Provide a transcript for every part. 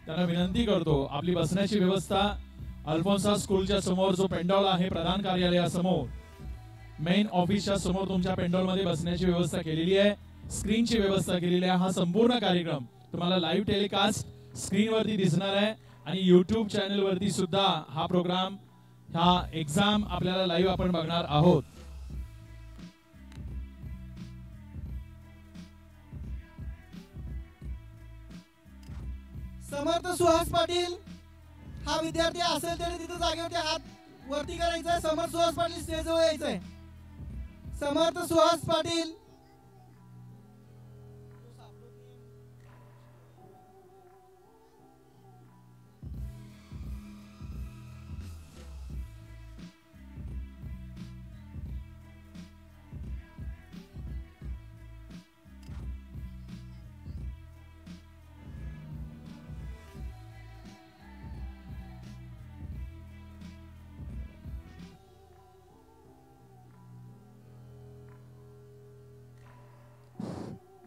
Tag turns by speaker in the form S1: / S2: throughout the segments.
S1: त्यांना विनंती करतो आपली बसण्याची व्यवस्था अल्फोन्सा स्कूलच्या समोर जो पेंडॉल आहे प्रधान कार्यालयासमोर मेन ऑफिसच्या समोर तुमच्या पेंडॉलमध्ये बसण्याची व्यवस्था केलेली आहे, स्क्रीनची व्यवस्था केलेली आहे। हा संपूर्ण कार्यक्रम तुम्हाला लाईव्ह टेलिकास्ट स्क्रीनवरती दिसणार आहे आणि YouTube चॅनलवरती सुद्धा हा प्रोग्राम हा एक्झाम आपल्याला लाईव्ह आपण बघणार आहोत।
S2: समर्थ सुहास पाटील हा विद्यार्थी असेल त्याने तिथे जागेवरती हात वरती करायचा। समर्थ सुहास पाटील स्टेजवर यायचंय। समर्थ सुहास पाटील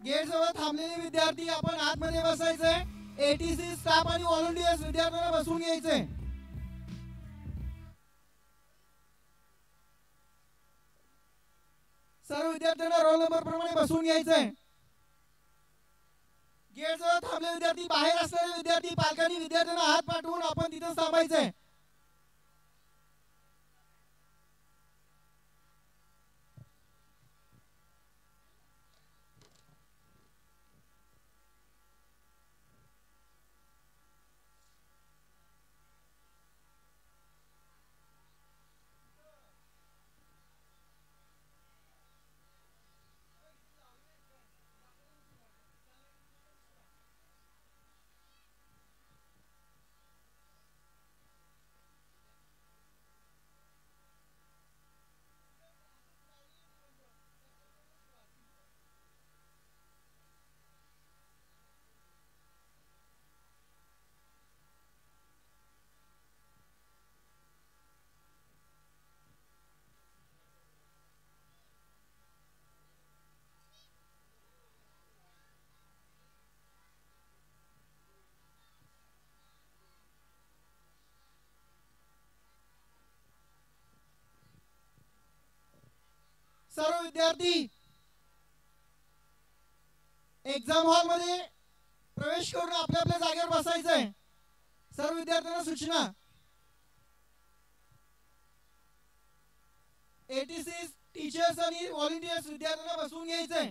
S2: गेट जवळ थांबलेले विद्यार्थी आपण आतमध्ये बसायचंय। एटीसी स्टाफ आणि व्हॉलंटियर्स विद्यार्थ्यांना बसवून घ्यायचंय। सर्व विद्यार्थ्यांना रोल नंबर प्रमाणे बसवून घ्यायचंय। गेट जवळ थांबलेले विद्यार्थी, बाहेर असलेले विद्यार्थी, पालकांनी विद्यार्थ्यांना हात पाठवून आपण तिथं थांबायचंय। सर्व विद्यार्थी एक्झाम हॉल मध्ये प्रवेश करून आपल्या आपल्या जागेवर बसायचंय। सर्व विद्यार्थ्यांना सूचना, एटीसी टीचर्स आणि व्हॉलंटियर्स विद्यार्थ्यांना बसवून घ्यायचंय।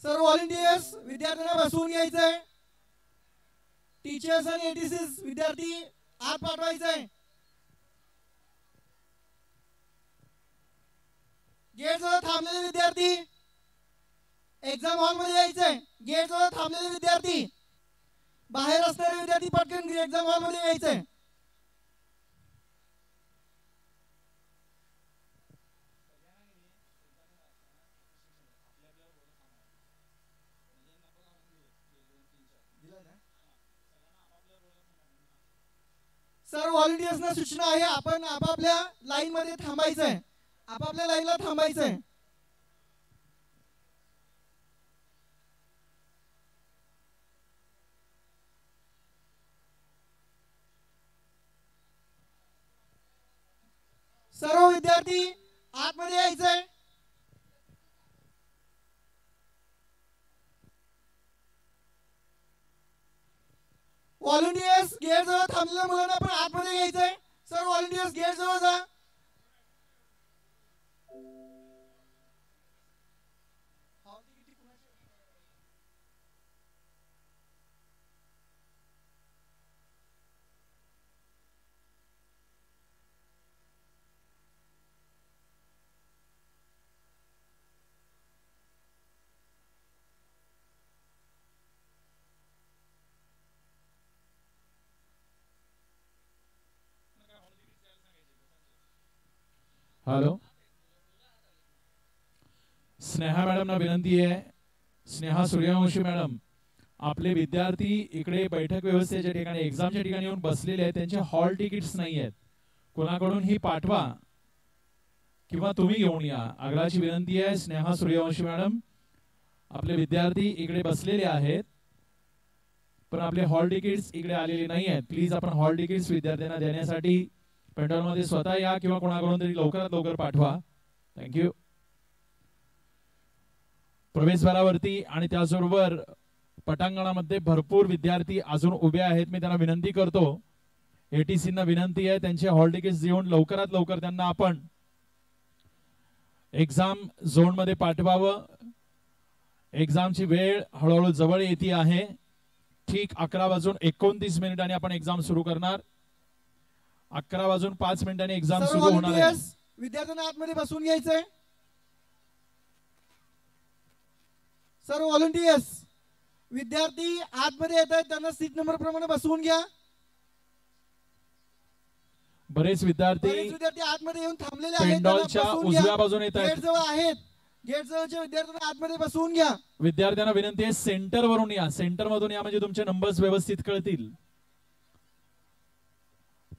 S2: सर्व व्हॉलंटियर्स विद्यार्थ्यांना बसवून घ्यायचंय। टीचर्स आणि एटीसी विद्यार्थी आत पाठवायचंय। गेट जवळ थांबलेले विद्यार्थी एक्झाम हॉल मध्ये यायचंय। गेट जवळ थांबलेले विद्यार्थी, बाहेर असणारे विद्यार्थी पटकन एक्झाम हॉल मध्ये यायचंय। सर्व व्हॉलंटियर्सना सूचना आहे, आपण आपापल्या लाईन मध्ये थांबायचंय। आपापल्या लाईनला थांबायचंय। सर्व विद्यार्थी आतमध्ये यायचंय। व्हॉलंटियर्स गेट जवळ थांबलेल्या मुलांना पण आतमध्ये यायचंय। सर्व व्हॉलंटियर्स गेट जवळ जा।
S1: हॅलो, स्नेहा मॅडमना विनंती आहे, स्नेहा सूर्यवंशी मॅडम, आपले विद्यार्थी इकडे बैठक व्यवस्थेच्या ठिकाणी एक्झामच्या ठिकाणी येऊन बसलेले आहेत, त्यांचे हॉल तिकीट्स नाही आहेत, कोणाकडून ही पाठवा किंवा तुम्ही घेऊन या, आग्रहाची विनंती आहे. स्नेहा सूर्यवंशी मॅडम, आपले विद्यार्थी इकडे बसलेले आहेत पण आपले हॉल तिकीट्स इकडे आलेले नाही आहेत. प्लीज आपण हॉल तिकीट्स विद्यार्थ्यांना देण्यासाठी पेंडॉलमध्ये स्वतः या किंवा कोणाकडून तरी लवकरात लवकर पाठवा. थँक्यू. प्रवेशद्वारावरती आणि त्याचबरोबर पटांगणामध्ये भरपूर विद्यार्थी अजून उभे आहेत. मी त्यांना विनंती करतो, एटीसी ना विनंती आहे, त्यांचे हॉल तिकीट्स देऊन लवकरात लवकर त्यांना आपण एक्झाम झोन मध्ये पाठवावं. एक्झामची वेळ हळूहळू जवळ येते आहे. ठीक 11:29 आपण एक्झाम सुरू करणार. 11:05 एक्झाम सुरू होणार आहे.
S2: विद्यार्थ्यांना आतमध्ये बसून घ्यायचंय. सर्व व्हॉलंटियर्स विद्यार्थी आतमध्ये येत आहेत, त्यांना सीट नंबर प्रमाणे बसवून घ्या.
S1: बरेच विद्यार्थी
S2: आतमध्ये येऊन थांबलेले आहेत,
S1: पेंडॉलच्या उजव्या बाजूने येत आहेत.
S2: गेट जवळ आहेत, गेट जवळच्या विद्यार्थ्यांना आतमध्ये बसवून घ्या.
S1: विद्यार्थ्यांना विनंती आहे, सेंटर वरून या, सेंटर मधून या, म्हणजे तुमचे नंबर्स व्यवस्थित कळतील.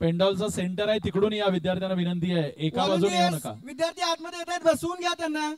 S1: पेंडॉलचा सेंटर आहे, तिकडून या. विद्यार्थ्यांना विनंती आहे, एका बाजूने येऊ नका.
S2: विद्यार्थी आतमध्ये येत आहेत, बसवून घ्या त्यांना.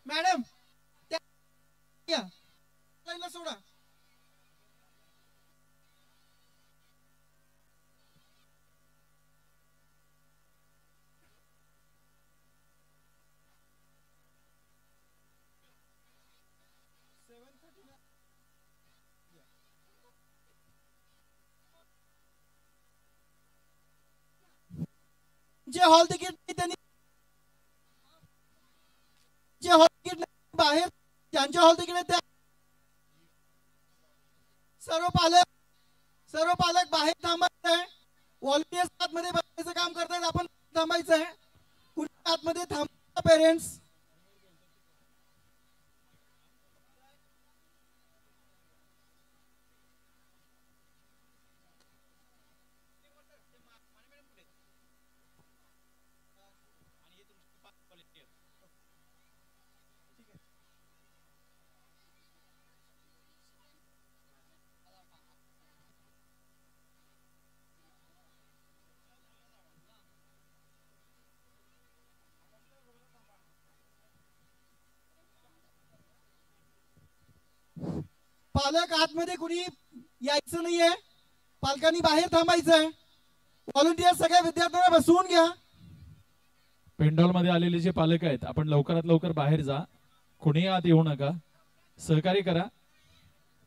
S2: मॅडम लाईनला सोडा. जे हॉल तिकीट त्यांनी हॉल तिकीट बाहेर, ज्यांचे हॉल तिकीट आहे त्या सर्व पालक बाहेर थांबायचं आहे. व्हॉलंटियर्स आतमध्ये बसायचं काम करतायत, आपण थांबायचं आहे. कुणी आतमध्ये थांबा. पेरेंट्स पालक आतमध्ये कुणी यायचं नाहीये, पालकांनी बाहेर थांबायचंय. व्हॉलंटियर सगळ्या विद्यार्थ्यांना बसवून घ्या.
S1: पेंडॉल मध्ये आलेले जे पालक आहेत, आपण लवकरात लवकर बाहेर जा, कोणी आत येऊ नका, सहकार्य करा.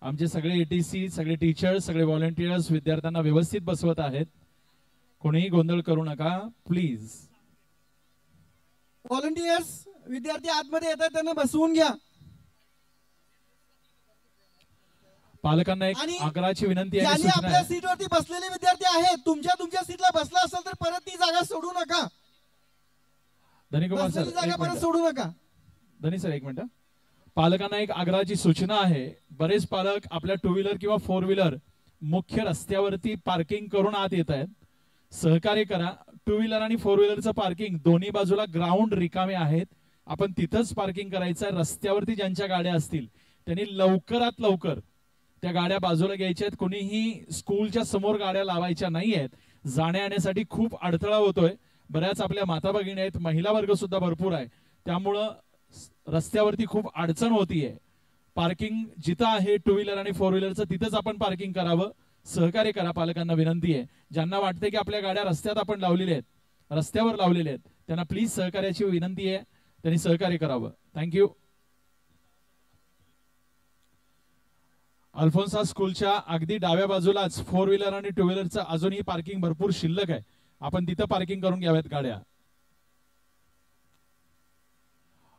S1: आमचे सगळे एटीसी, सगळे टीचर्स, सगळे व्हॉलंटियर्स विद्यार्थ्यांना व्यवस्थित बसवत आहेत. कोणीही गोंधळ करू नका प्लीज.
S2: व्हॉलंटियर्स विद्यार्थी आतमध्ये येतात, त्यांना बसवून घ्या.
S1: पालकांना एक आग्रहाची विनंती आहे, सूचना
S2: आपल्या
S1: आहे.
S2: सीटवरती बसलेले विद्यार्थी आहेत, तुमच्या सीटला बसला असेल तर परत ती जागा सोडू नका.
S1: धनीकुमार सर,
S2: जागा परत सोडू नका.
S1: धनी सर, एक मिनिट. पालकांना एक आग्रहाची सूचना आहे. बरेच पालक आपल्या 2 व्हीलर किंवा 4 व्हीलर मुख्य रस्त्यावरती पार्किंग करून आत येत आहेत. सहकार्य करा. 2 व्हीलर आणि 4 व्हीलरचं पार्किंग दोन्ही बाजूला ग्राउंड रिकामे आहेत, आपण तिथंच पार्किंग करायचं आहे. रस्त्यावरती ज्यांच्या गाड्या असतील त्यांनी लवकरात लवकर त्या गाड्या बाजूला घ्यायच्या आहेत. कोणीही स्कूलच्या समोर गाड्या लावायच्या नाही आहेत. जाण्या येण्यासाठी खूप अडथळा होतोय. बऱ्याच आपल्या माता भगिनी आहेत, महिला वर्ग सुद्धा भरपूर आहे, त्यामुळं रस्त्यावरती खूप अडचण होतीये. पार्किंग जिथं आहे 2 व्हीलर आणि 4 व्हीलरचं तिथंच आपण पार्किंग करावं. सहकार्य करा. पालकांना विनंती आहे, ज्यांना वाटते की आपल्या गाड्या रस्त्यात आपण लावलेल्या आहेत, रस्त्यावर लावलेल्या आहेत, त्यांना प्लीज सहकार्याची विनंती आहे, त्यांनी सहकार्य करावं. थँक्यू. अल्फोन्सा स्कूलच्या अगदी डाव्या बाजूलाच 4 व्हीलर आणि 2 व्हीलरचं अजूनही पार्किंग भरपूर शिल्लक आहे. आपण तिथं पार्किंग करून घ्याव्यात गाड्या.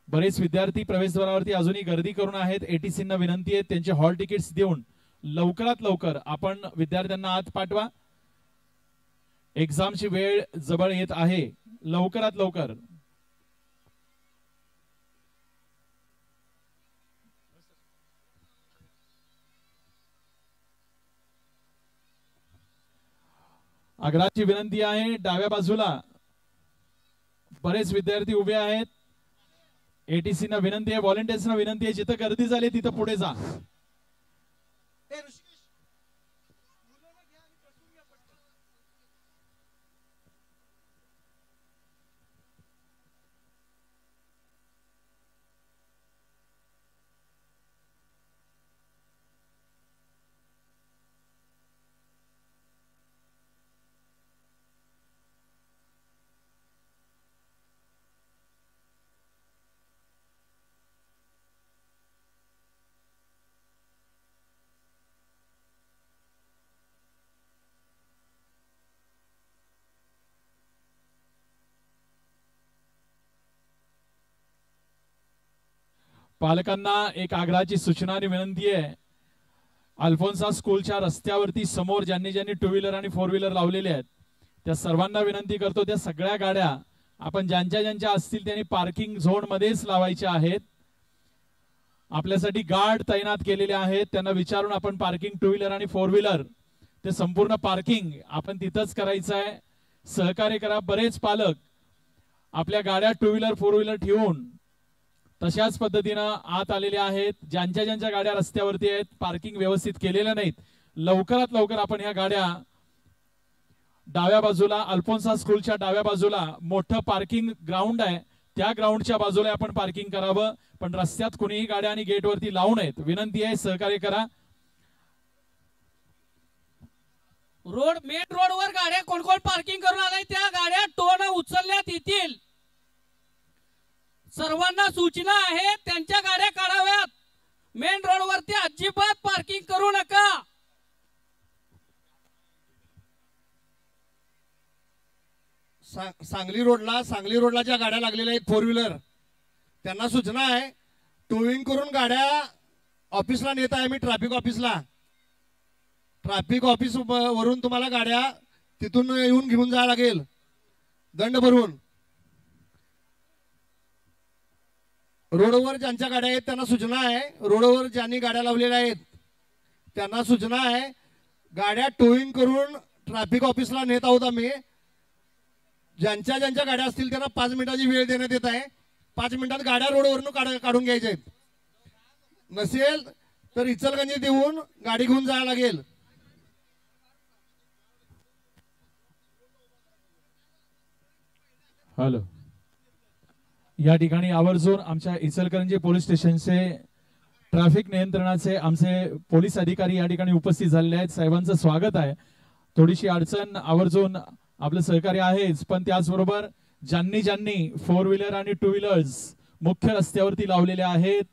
S1: बरेच विद्यार्थी प्रवेशद्वारावरती अजूनही गर्दी करून आहेत. एटीसींना विनंती आहे त्यांचे हॉल तिकीट्स देऊन लवकरात लवकर आपण विद्यार्थ्यांना आत पाठवा. एक्झामची वेळ जवळ येत आहे, लवकरात लवकर. आग्रहाची विनंती आहे, डाव्या बाजूला बरेच विद्यार्थी उभे आहेत. एटीसीना विनंती आहे, व्हॉलंटियर्सना विनंती आहे, जिथं गर्दी झाली तिथं पुढे जा. पालकांना एक आग्रहाची सूचना आणि विनंती आहे. अल्फोन्सा स्कूलच्या रस्त्यावरती समोर ज्यांनी ज्यांनी टू व्हीलर आणि फोर व्हीलर लावलेले आहेत त्या सर्वांना विनंती करतो, त्या सगळ्या गाड्या आपण ज्यांच्या ज्यांच्या असतील त्यांनी पार्किंग झोन मध्येच लावायच्या आहेत. आपल्यासाठी गार्ड तैनात केलेले आहेत, त्यांना विचारून आपण पार्किंग टू व्हीलर आणि फोर व्हीलर ते संपूर्ण पार्किंग आपण तिथंच करायचं आहे. सहकार्य करा. बरेच पालक आपल्या गाड्या टू व्हीलर फोर व्हीलर ठेवून तशाच पद्धतीनं आत आलेले आहेत. ज्यांच्या ज्यांच्या गाड्या रस्त्यावरती आहेत पार्किंग व्यवस्थित केलेल्या नाहीत, लवकरात लवकर आपण ह्या गाड्या डाव्या बाजूला अल्फोन्सा स्कूलच्या डाव्या बाजूला मोठं पार्किंग ग्राउंड आहे, त्या ग्राउंडच्या बाजूला आपण पार्किंग करावं. पण रस्त्यात कुणीही गाड्या आणि गेटवरती लावू नयेत, विनंती आहे. सहकार्य करा.
S3: मेन रोडवर गाड्या कोण कोण पार्किंग करून आलाय त्या गाड्या टोन उचलण्यात येतील. सर्वांना सूचना आहे, त्यांच्या गाड्या काढाव्यात. मेन रोडवरती अजिबात पार्किंग करू नका.
S4: सांगली रोडला ज्या गाड्या लागलेल्या आहेत फोर व्हीलर त्यांना सूचना आहे, टोविंग करून गाड्या ऑफिसला नेत आहे मी. ट्रॅफिक ऑफिस वरून तुम्हाला गाड्या तिथून येऊन घेऊन जायला लागेल दंड भरून. रोडवर ज्यांच्या गाड्या आहेत त्यांना सूचना आहे, रोडवर ज्यांनी गाड्या लावलेल्या आहेत त्यांना सूचना आहे, गाड्या टोविंग करून ट्रॅफिक ऑफिसला नेत आहोत आम्ही. ज्यांच्या ज्यांच्या गाड्या असतील त्यांना 5 मिनिटाची वेळ देण्यात येत आहे. 5 मिनिटात गाड्या रोडवरून काढून घ्यायच्या आहेत. नसेल तर इचलकरंजी देऊन गाडी घेऊन जायला लागेल.
S1: हॅलो, या ठिकाणी आवर्जून आमच्या इचलकरंजी पोलीस स्टेशनचे ट्रॅफिक नियंत्रणाचे आमचे पोलीस अधिकारी या ठिकाणी उपस्थित झालेले आहेत. साहेबांचं स्वागत आहे. थोडीशी अडचण आवर्जून आपलं सहकार्य आहेच, पण त्याचबरोबर ज्यांनी ज्यांनी फोर व्हीलर आणि टू व्हीलर्स मुख्य रस्त्यावरती लावलेल्या आहेत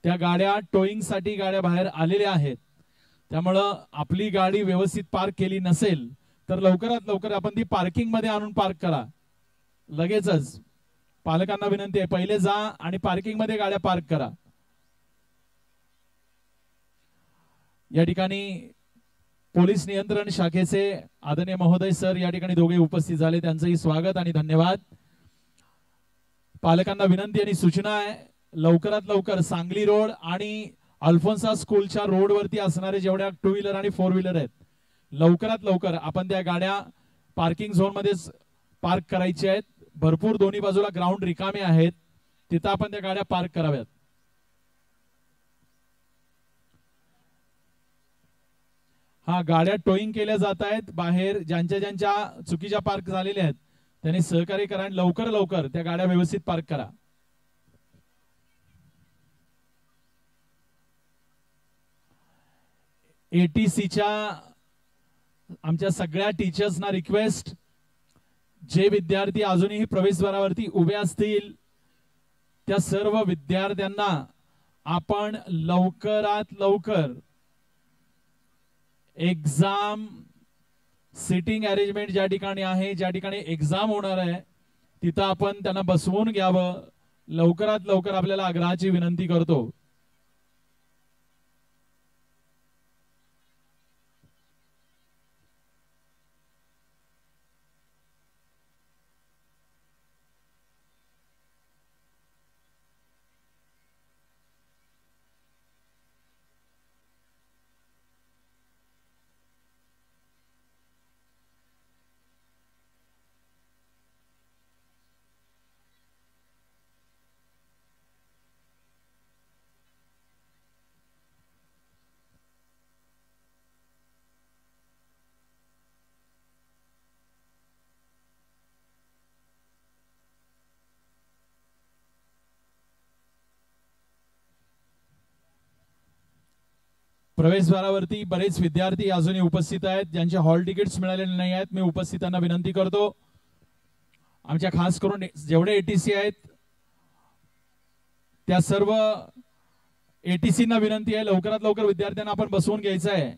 S1: त्या गाड्या टोईंगसाठी गाड्या बाहेर आलेल्या आहेत. त्यामुळं आपली गाडी व्यवस्थित पार्क केली नसेल तर लवकरात लवकर आपण ती पार्किंग मध्ये आणून पार्क करा. लगेचच पालकांना विनंती आहे, पहिले जा आणि पार्किंग मध्ये गाड्या पार्क करा. या ठिकाणी पोलीस नियंत्रण शाखेचे आदरणीय महोदय सर या ठिकाणी दोघे उपस्थित झाले, त्यांचंही स्वागत आणि धन्यवाद. पालकांना विनंती आणि सूचना आहे, लवकरात लवकर सांगली रोड आणि अल्फोन्सा स्कूलच्या रोडवरती असणारे जेवढ्या टू व्हीलर आणि फोर व्हीलर आहेत लवकरात लवकर आपण त्या गाड्या पार्किंग झोन मध्येच पार्क करायच्या आहेत. भरपूर दोन्ही बाजूला ग्राउंड रिकामे आहेत, तिथं आपण त्या गाड्या पार्क कराव्यात. हा, गाड्या टोईंग केल्या जात आहेत बाहेर. ज्यांच्या ज्यांच्या चुकीच्या पार्क झालेल्या आहेत त्यांनी सहकार्य करा आणि लवकर लवकर त्या गाड्या व्यवस्थित पार्क करा. एटीसीच्या आमच्या सगळ्या टीचर्सना रिक्वेस्ट, जे विद्यार्थी अजूनही प्रवेशद्वारावरती उभे असतील त्या सर्व विद्यार्थ्यांना आपण लवकरात लवकर एक्झाम सिटिंग अरेंजमेंट ज्या ठिकाणी आहे, ज्या ठिकाणी एक्झाम होणार आहे, तिथं आपण त्यांना बसवून घ्यावं, लवकरात लवकर आपल्याला आग्रहाची विनंती करतो. प्रवेशद्वारावरती बरेच विद्यार्थी अजूनही उपस्थित आहेत, ज्यांचे हॉल तिकीट्स मिळालेले नाही आहेत. मी उपस्थितांना विनंती करतो, आमच्या खास करून जेवढे एटीसी आहेत त्या सर्व एटीसींना विनंती आहे, लवकरात लवकर विद्यार्थ्यांना आपण बसवून घ्यायचं आहे.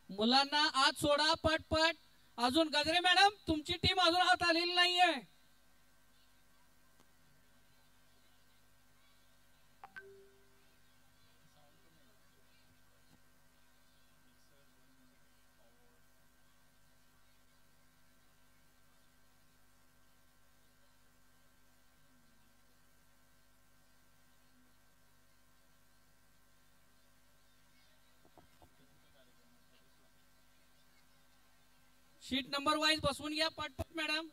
S3: मुलांना आत सोडा पटपट. अजून गजरे मॅडम, तुमची टीम अजून आत आलेली नाहीये. शीट नंबर वाईज बसवून घ्या पटपट मॅडम.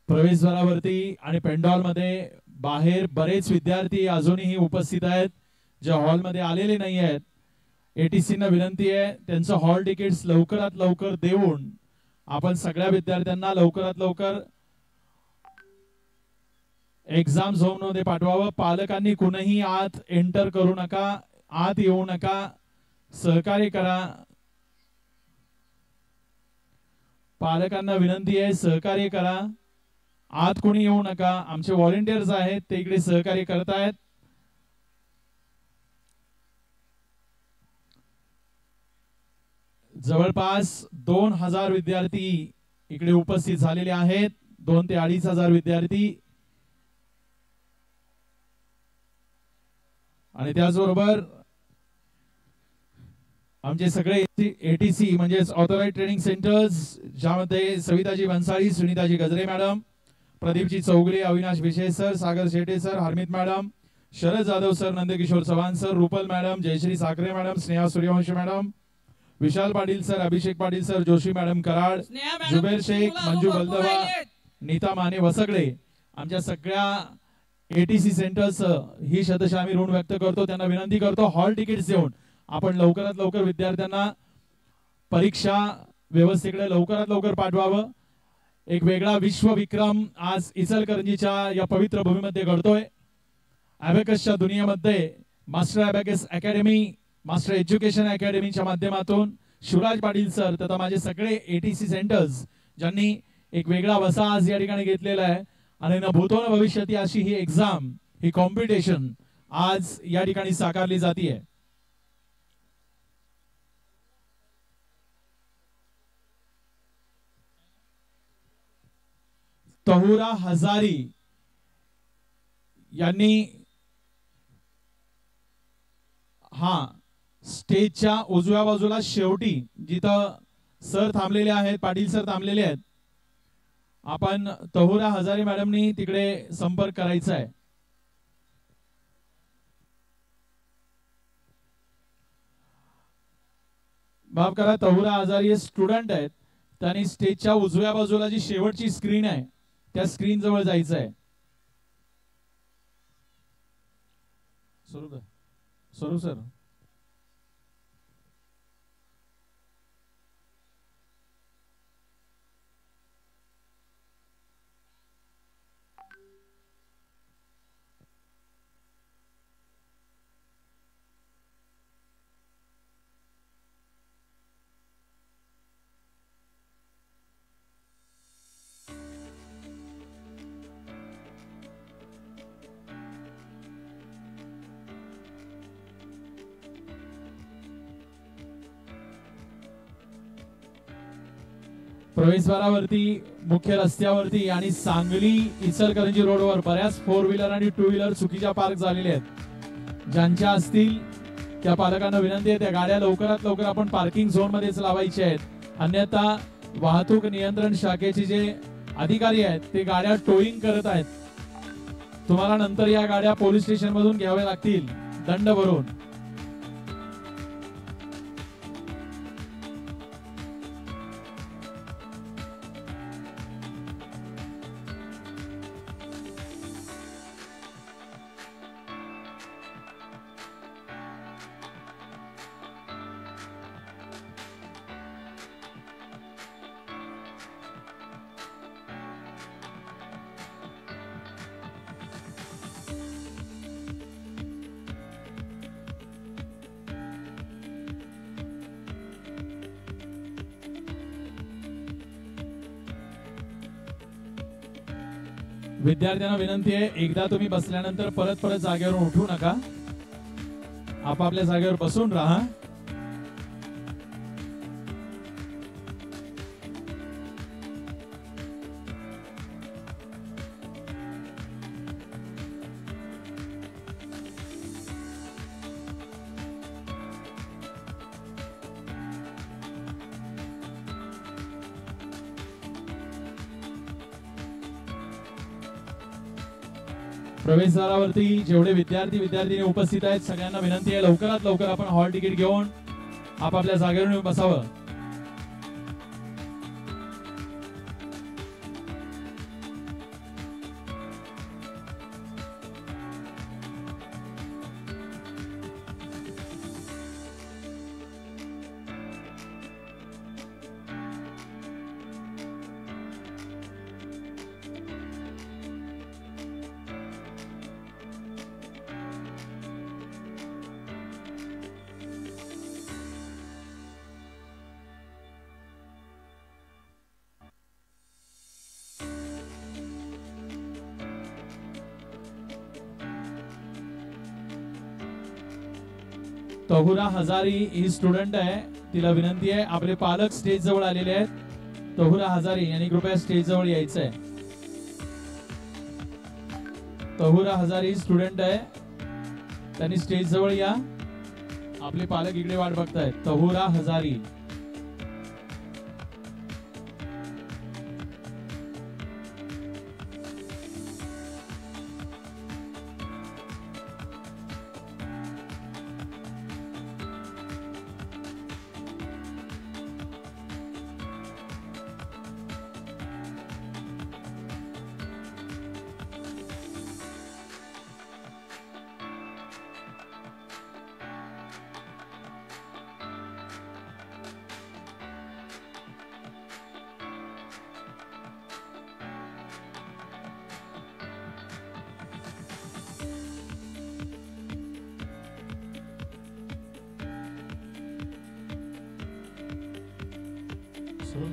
S1: प्रवेशद्वारावरती आणि पेंडॉल मध्ये बाहेर बरेच विद्यार्थी अजूनही उपस्थित आहेत, जे हॉल मध्ये आलेले नाही आहेत. एटीसी ना विनंती आहे, त्यांचं हॉल तिकीट्स लवकरात लवकर देऊन आपण सगळ्या विद्यार्थ्यांना लवकरात लवकर एक्झाम झोन मध्ये पाठवावं. पालकांनी कुणीही आत एंटर करू नका, आत येऊ नका, सहकार्य करा. पालकांना विनंती आहे, सहकार्य करा. आत कोणी येऊ नका. आमचे व्हॉलंटियर्स आहेत, ते इकडे सहकार्य करतायत. जवळपास 2000 विद्यार्थी इकडे उपस्थित झालेले आहेत. 2 ते 2500 विद्यार्थी. आणि त्याचबरोबर आमचे सगळे एटीसी म्हणजेच ऑथोराइज ट्रेनिंग सेंटर्स, ज्यामध्ये सविताजी भन्साळी, सुनीताजी गजरे madam, प्रदीपजी Chougule, Avinash Vishesh sir, Sagar Shete sir, Harmeet madam, Sharad Jadhav sir, Nandkishor Chavan sir, Rupal madam, Jayashree Sakhare madam, Sneha Suryavanshi madam, Vishal Patil sir, Abhishek Patil sir, Joshi madam Karad, Zuber Shaikh, Manju Baldawa, Nita Mane Vasgade, आमच्या सगळ्या एटीसी सेंटर्स ही शतशः आम्ही ऋण व्यक्त करतो. त्यांना विनंती करतो, हॉल तिकीट्स देऊन आपण लवकरात लवकर विद्यार्थ्यांना परीक्षा व्यवस्थेकडे लवकरात लवकर पाठवावं. एक वेगळा विश्वविक्रम आज इचलकरंजीच्या या पवित्र भूमीमध्ये घडतोय. अबॅकसच्या दुनियेमध्ये master abacus academy, master education अकॅडमीच्या माध्यमातून शिवराज पाटील सर तथा माझे सगळे एटीसी सेंटर्स ज्यांनी एक वेगळा वसा आज या ठिकाणी घेतलेला आहे आणि न भूतो न भविष्यती अशी ही एक्झाम, ही कॉम्पिटिशन आज या ठिकाणी साकारली जाते. तहुरा हजारी यांनी स्टेजच्या उजव्या बाजूला शेवटी जिथं सर थांबलेले आहेत, पाटील सर थांबलेले आहेत, आपण तहुरा हजारी मॅडमनी तिकडे संपर्क करायचा आहे. माफ करा, तहुरा हजारी हे स्टुडंट आहेत. त्यांनी स्टेजच्या उजव्या बाजूला जी शेवटची स्क्रीन आहे त्या स्क्रीन जवळ जायचं आहे. स्वरूप सर, प्रवेशद्वारावरती, मुख्य रस्त्यावरती आणि सांगली इचलकरंजी रोडवर बऱ्याच 4 व्हीलर आणि 2 व्हीलर चुकीच्या पार्क झालेल्या आहेत. ज्यांच्या असतील त्या पालकांना विनंती आहे त्या गाड्या लवकरात लवकर आपण पार्किंग झोन मध्येच लावायच्या आहेत. अन्यथा वाहतूक नियंत्रण शाखेचे जे अधिकारी आहेत ते गाड्या टोईंग करत आहेत. तुम्हाला नंतर या गाड्या पोलीस स्टेशन मधून घ्याव्या लागतील दंड भरून. विद्यार्थ्यांना विनंती आहे, एकदा तुम्ही बसल्यानंतर परत परत जागेवरून उठू नका. आपापल्या जागेवर बसून राहा. प्रवेशद्वारावरती जेवढे विद्यार्थी उपस्थित आहेत सगळ्यांना विनंती आहे लवकरात लवकर आपण हॉल तिकीट घेऊन आपापल्या जागेवर बसावं. तहुरा हजारी ही स्टुडंट आहे, तिला विनंती आहे आपले पालक स्टेज जवळ आलेले आहेत. तहुरा हजारी यांनी कृपया स्टेज जवळ यायचं आहे. तहुरा हजारी स्टुडंट आहे, त्यांनी स्टेज जवळ या. आपले पालक इकडे वाट बघतायत. तहुरा हजारी.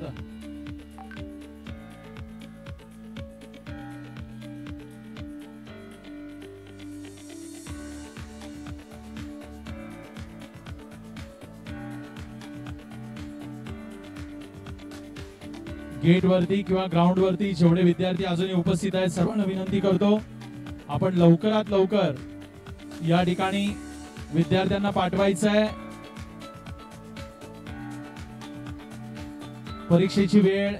S1: शांत. गेट वरती किंवा ग्राउंड वरती जेवढे विद्यार्थी अजूनही उपस्थित आहेत सर्वांना विनंती करतो आपण लवकरात लवकर या ठिकाणी विद्यार्थ्यांना पाठवायचं आहे. परीक्षेची वेळ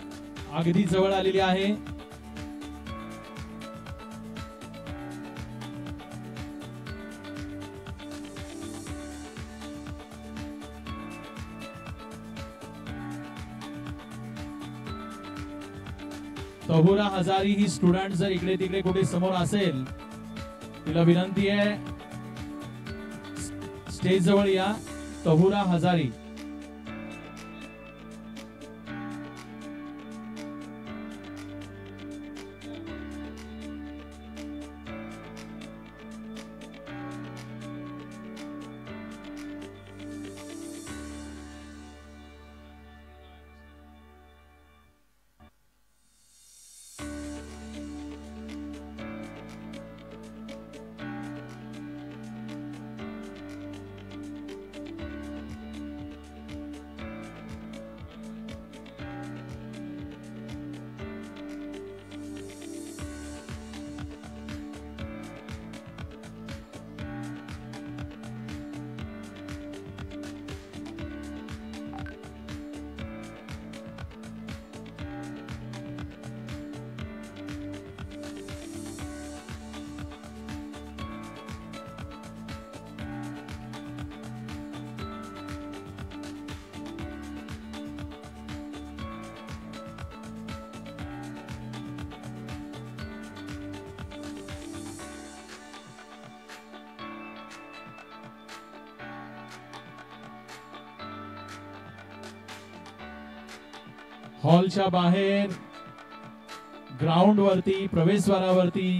S1: अगदी जवळ आलेली आहे. तहुरा हजारी ही स्टुडंट जर इकडे तिकडे कुठे समोर असेल तिला विनंती आहे स्टेज जवळ या. तहुरा हजारी. हॉलच्या बाहेर ग्राउंड वरती प्रवेशद्वारावरती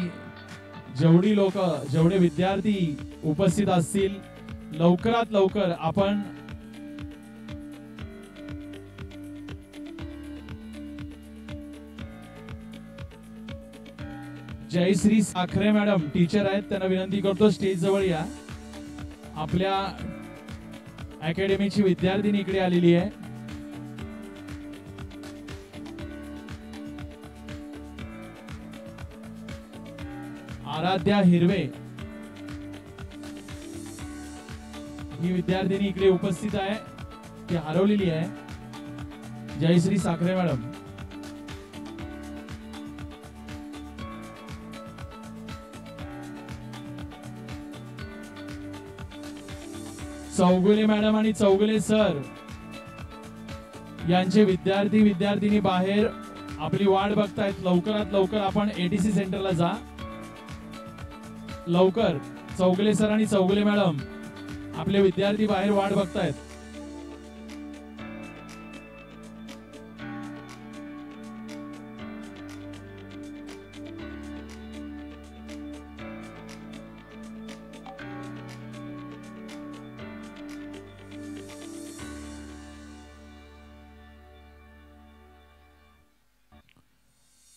S1: जेवढे विद्यार्थी उपस्थित असतील लवकरात लवकर आपण जयश्री साखरे मॅडम टीचर आहेत त्यांना विनंती करतो स्टेज जवळ या. आपल्या अकॅडमीची विद्यार्थिनी इकडे आलेली आहे. आराध्या हिरवे ही विद्यार्थिनी इकडे उपस्थित आहे ती हरवलेली आहे. जयश्री साखरे मॅडम. चौगुले मॅडम आणि चौगुले सर यांचे विद्यार्थी विद्यार्थिनी बाहेर आपली वाट बघतायत. लवकरात लवकर आपण एटीसी सेंटरला जा. लवकर चौगुले सर आणि चौगुले मॅडम आपले विद्यार्थी बाहेर वाट बघतायत.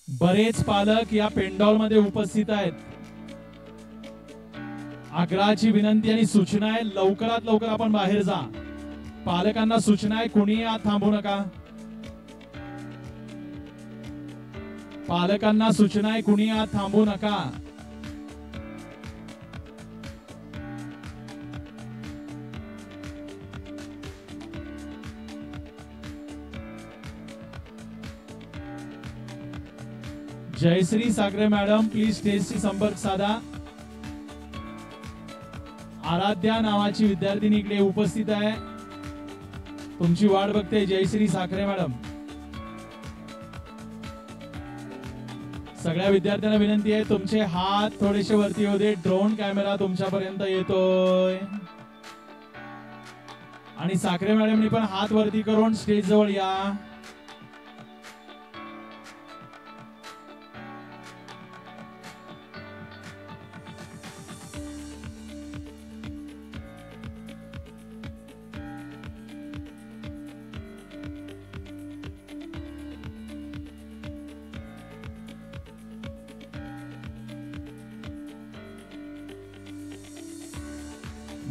S1: बरेच पालक या पेंडॉल मध्ये उपस्थित आहेत. आग्रहाची विनंती आणि सूचना आहे लवकरात लवकर आपण बाहेर जा. पालकांना सूचना आहे कुणीही आत थांबू नका. पालकांना सूचना आहे कुणीही आत थांबू नका. जयश्री साखरे मॅडम प्लीज स्टेजशी संपर्क साधा. आराध्या नावाची विद्यार्थिनी इकडे उपस्थित आहे. तुमची वाट बघते जयश्री साखरे मॅडम. सगळ्या विद्यार्थ्यांना विनंती आहे तुमचे हात थोडेसे वरती होते. ड्रोन कॅमेरा तुमच्यापर्यंत येतोय आणि साखरे मॅडमनी पण हात वरती करून स्टेज जवळ या.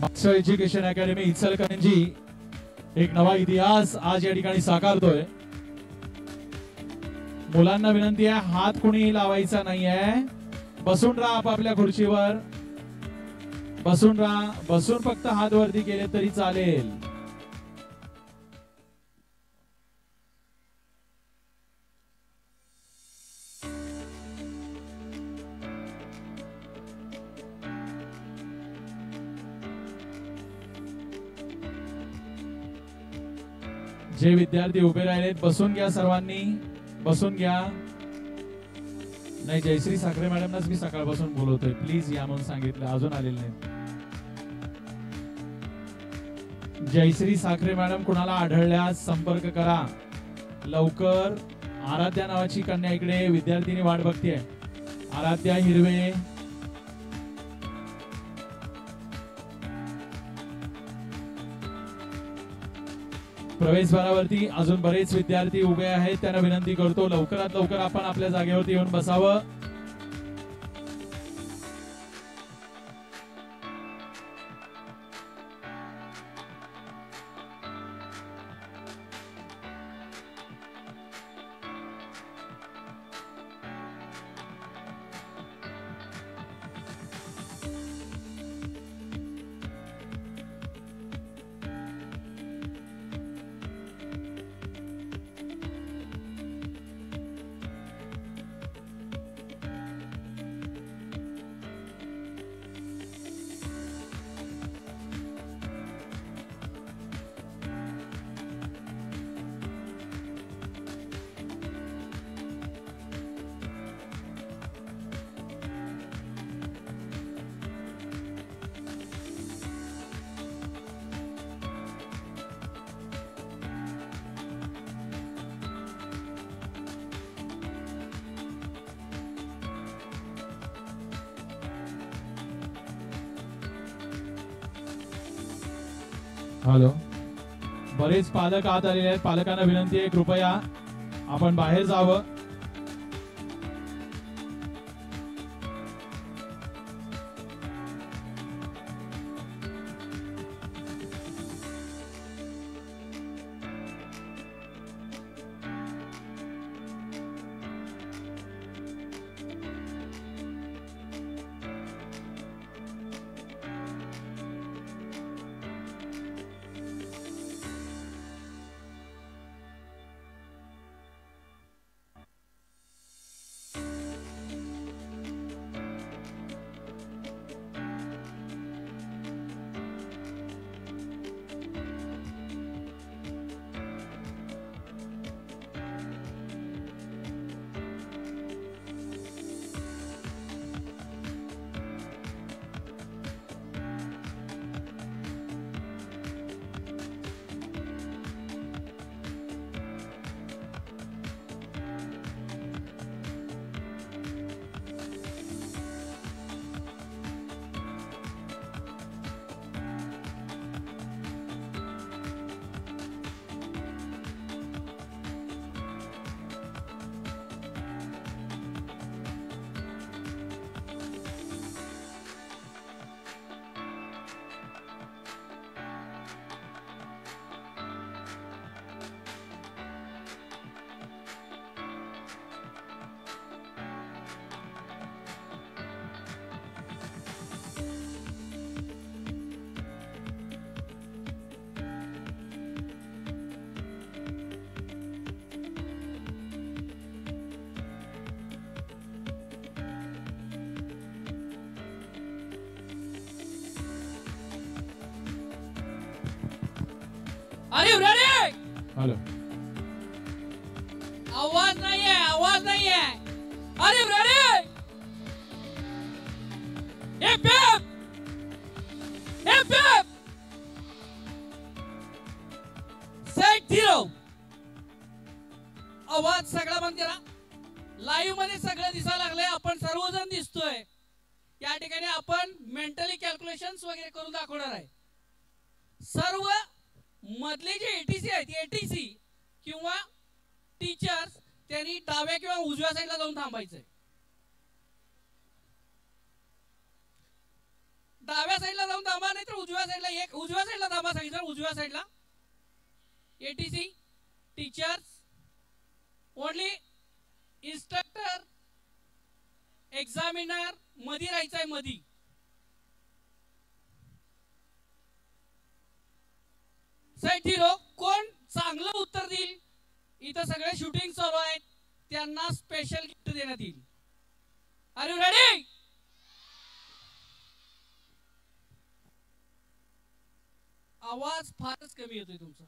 S1: मास्टर एज्युकेशन अकॅडमी इचलकरंजी एक नवा इतिहास आज या ठिकाणी साकारतोय. मुलांना विनंती आहे, हात कुणीही लावायचा नाहीये. बसून राहा आपापल्या खुर्चीवर, बसून राहा. बसून फक्त हात वरती केले तरी चालेल. जे विद्यार्थी उभे राहिलेत बसून घ्या, सर्वांनी बसून घ्या. नाही, जयश्री साखरे मॅडमनाच मी सकाळपासून बोलवतोय, प्लीज या म्हणून सांगितलं, अजून आलेले नाही. जयश्री साखरे मॅडम कुणाला आढळल्यास संपर्क करा लवकर. आराध्या नावाची कन्या इकडे विद्यार्थिनी वाट बघतीये. आराध्या हिरवे. प्रवेशद्वारावरती अजून बरेच विद्यार्थी उभे आहेत. त्यांना विनंती करतो लवकरात लवकर आपण आपल्या जागेवरती येऊन बसावं. हॅलो, बरेच पालक आत आलेले आहेत. पालकांना विनंती आहे कृपया आपण बाहेर जावं.
S3: अरे रेडी.
S1: हॅलो,
S3: आवाज नाहीये, आवाज नाहीये. अरे ready. Heap heap heap heap. Set zero. आवाज सगळा बंद करा. लाईव्ह मध्ये सगळं दिसायला लागलंय, आपण सर्वजण दिसतोय. या ठिकाणी आपण मेंटली कॅल्क्युलेशन्स वगैरे करून दाखवणार आहे. सर्व मधले जे एटीसी आहेत, एटीसी किंवा टीचर्स, त्यांनी डाव्या किंवा उजव्या साईडला जाऊन थांबायचंय. डाव्या साईडला जाऊन थांबा, नाही तर उजव्या साईडला एक, उजव्या साईडला थांबा सांगितलं, उजव्या साईडला. ATC teachers only, instructor examiner मधी राहायचंय, मधी. साईड 0 कोण चांगलं उत्तर देईल, इथं सगळे शूटिंग चालू आहेत, त्यांना स्पेशल गिफ्ट देण्यात येईल. Are you ready? आवाज फारच कमी येतोय तुमचा.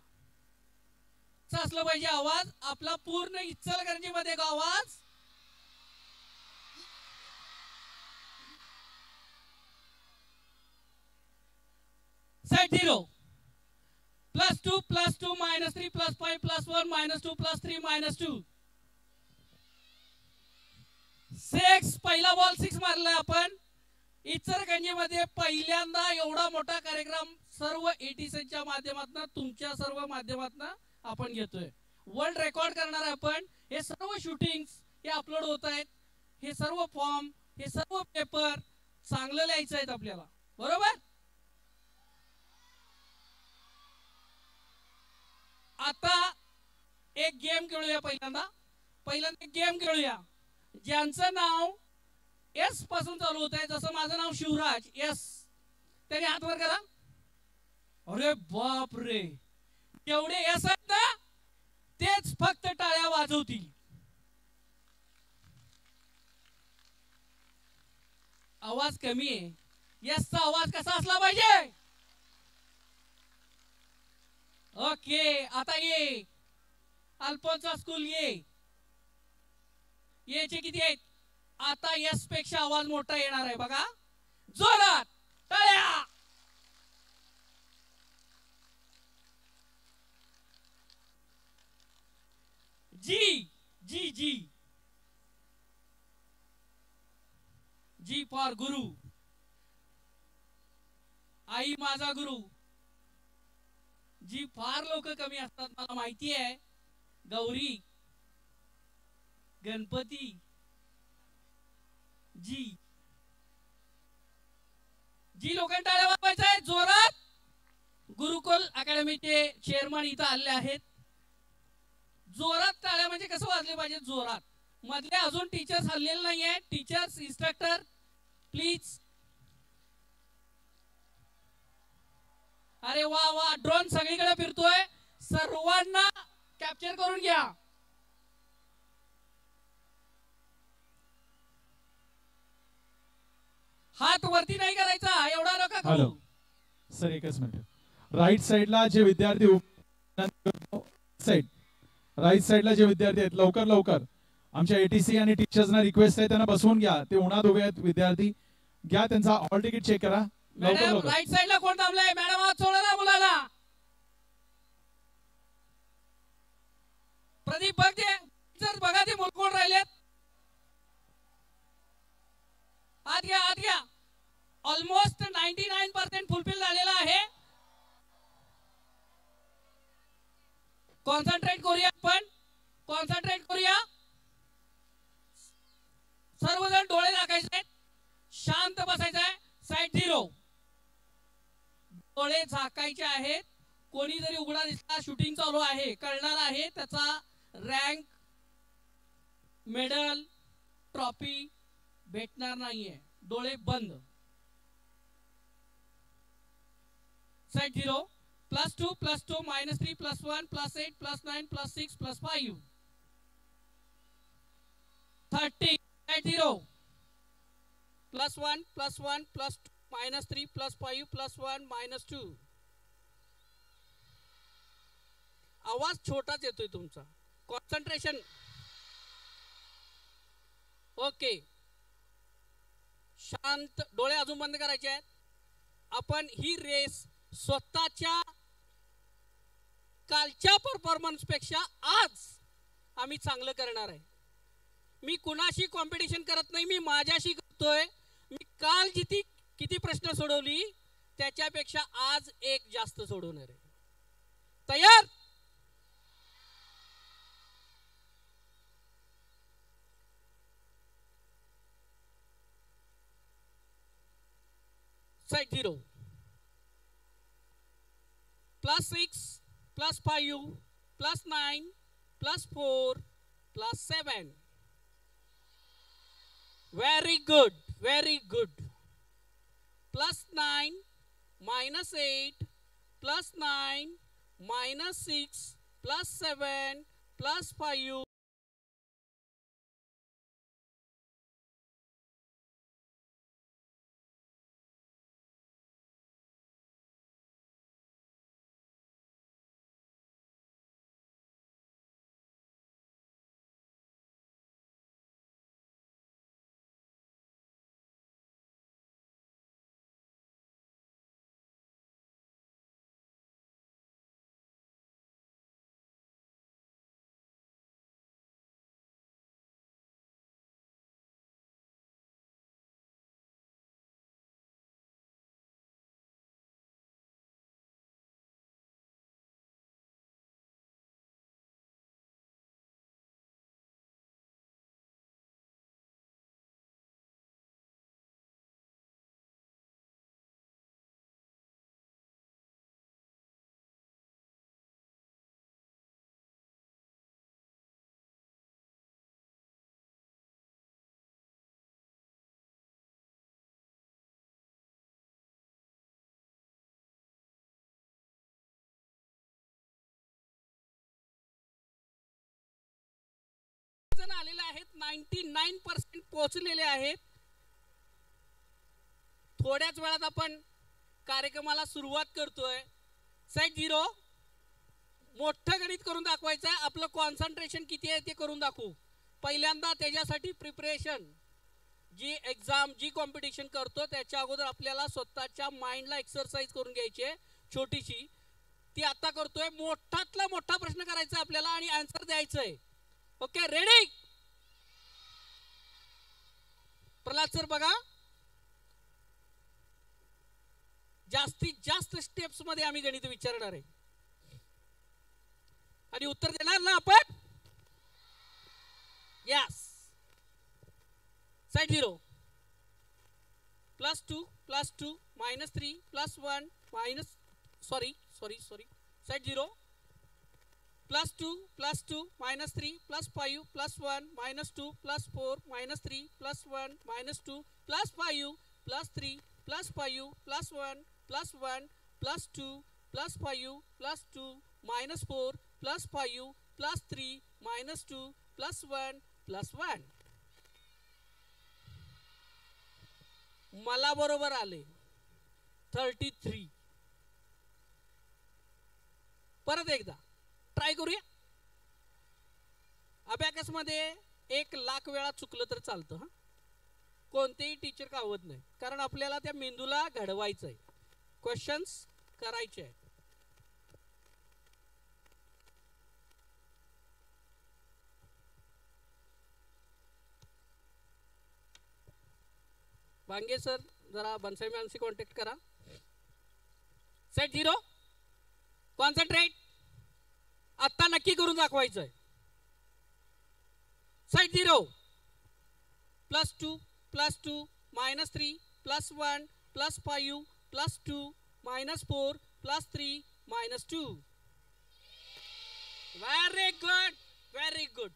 S3: असलं पाहिजे आवाज आपला पूर्ण इचलकरंजी मध्ये का आवाज. सेट 0 +2 +2 -3 +5 +1 -2 +3 -2 6. पहिला बॉल 6 मारलाय आपण. इचलकरंजी मध्ये पहिल्यांदा एवढा मोठा कार्यक्रम सर्व एटीसीच्या माध्यमातून, तुमच्या सर्व माध्यमातून आपण घेतोय. वर्ल्ड रेकॉर्ड करणार आहे आपण. हे सर्व शूटिंग्स हे अपलोड होत आहेत. हे सर्व फॉर्म, हे सर्व पेपर चांगलं लिहायचं आहेत आपल्याला, बरोबर. आता एक गेम खेळूया. पहिल्यांदा एक गेम खेळूया ज्यांचं नाव एस पासून चालू होत आहे. जसं माझं नाव शिवराज, एस. त्याने हात वर करा. अरे बाप रे, एवढे एस आहेत ना, तेच फक्त टाळ्या वाजवतील. आवाज कमी आहे. एसचा आवाज कसा असला पाहिजे. ओके, आता ये अल्फोन्सा स्कूल, येचे किती आहेत. आता एस पेक्षा आवाज मोठा येणार आहे बघा. जोरात टाळ्या. जी जी जी जी फॉर गुरु. आई माझा गुरु. जी फार लोक कमी असतात मला माहिती आहे. गौरी, गणपती, जी जी लोकांना टाळ्या वाजवायच्या आहेत जोरात. गुरुकुल अकॅडमीचे चेअरमन इथं आले आहेत. जोरात टाळ्या म्हणजे कसं वाजले पाहिजे, जोरात. मधले अजून टीचर्स हल्लेले नाहीये. Teachers, instructor please. अरे वा वा, ड्रोन सगळीकडे फिरतोय. सर्वांना कॅप्चर करून घ्या. हात वरती नाही करायचा, एवढा नका करू.
S1: हॅलो सर, एकच मिनिट. राईट साइडला जे विद्यार्थी राईट साइडला जे विद्यार्थी आहेत, लवकर लवकर आमच्या एटीसी आणि टीचर्सना रिक्वेस्ट आहे, त्यांना बसवून घ्या. ते उन्हात उभे आहेत विद्यार्थी. घ्या त्यांचा हॉल तिकीट चेक करा लवकर
S3: मॅडम.
S1: लवकर.
S3: राईट साइडला कोण थांबलाय. मॅडम हात सोडा ना मुलाला. प्रदीप बघ दे, जर बघा ते मुल कोण राहिलेत. आत घ्या, आत घ्या. ऑलमोस्ट 99% फुलफिल झालेला आहे. कॉन्सन्ट्रेट करूया आपण, कॉन्सन्ट्रेट करूया. सर्वजण डोळे झाकायचे, शांत बसायचं आहे. साईड 0 डोळे झाकायचे आहेत. कोणी जरी उघडा दिसला, शूटिंग चालू आहे, कळणार आहे. त्याचा रँक, मेडल, ट्रॉफी भेटणार नाहीये. डोळे बंद. साईड 0 +2 +2 -3 +1 +8 +9 +6 +5 30. साईड 0 +1 +1 +2 -3 +5 +1 -2. आवाज छोटाच येतोय तुमचा. कॉन्सन्ट्रेशन. ओके, शांत. डोळे अजून बंद करायचे आहेत. आपण ही रेस स्वतःच्या कालच्या परफॉर्मन्स पेक्षा आज आम्ही चांगलं करणार आहे. मी कुणाशी कॉम्पिटिशन करत नाही, मी माझ्याशी करतोय. मी काल किती प्रश्न सोडवली त्याच्यापेक्षा आज एक जास्त सोडवणार आहे. तयार. Side 0 +6 +5 +9 +4 +7. Very good, very good. +9 -8 +9 -6 +7 +5. जण आलेले आहेत, 99% पोहोचलेले आहेत. थोड्याच वेळात आपण कार्यक्रमाला सुरुवात करतोय. सेट 0. मोठं गणित करून दाखवायचं आहे. आपलं कॉन्सन्ट्रेशन किती आहे ते करून दाखवू. पहिल्यांदा त्याच्यासाठी प्रिपरेशन, जी एक्झाम जी कॉम्पिटिशन करतो त्याच्या अगोदर आपल्याला स्वतःच्या माइंडला एक्सरसाइज करून घ्यायची आहे छोटीशी. ती आता करतोय. मोठातला मोठा प्रश्न करायचा आपल्याला आणि आन्सर द्यायचं आहे. Okay, ready? प्रल्हाद सर बघा, जास्तीत जास्त स्टेप्स मध्ये आम्ही गणित विचारणार आहे आणि उत्तर देणार ना आपण. Yes. Side 0 +2 +2 -3 +1 minus sorry side 0 +2 +2 -3 +5 +1 -2 +4 -3 +1 -2 +5 +3 +5 +1 +1 +2 +5 +2 -4 +5 +3 -2 +1 +1. मला बरोबर आले 33. परत एकदा ट्राय करूया. अबॅकस मध्ये 1,00,000 वेळा चुकलं तर चालतं. हा, कोणतेही टीचर कावत नाही, कारण आपल्याला त्या मेंदूला घडवायचं आहे, क्वेश्चन्स करायचे आहेत. वांगे सर जरा बनसाई मॅमशी कॉन्टॅक्ट करा. Set 0 concentrate. आता नक्की करून दाखवायचं आहे. Side 0 +2 +2 -3 +1 +5 +2 -4 +3 -2. Very good, very good.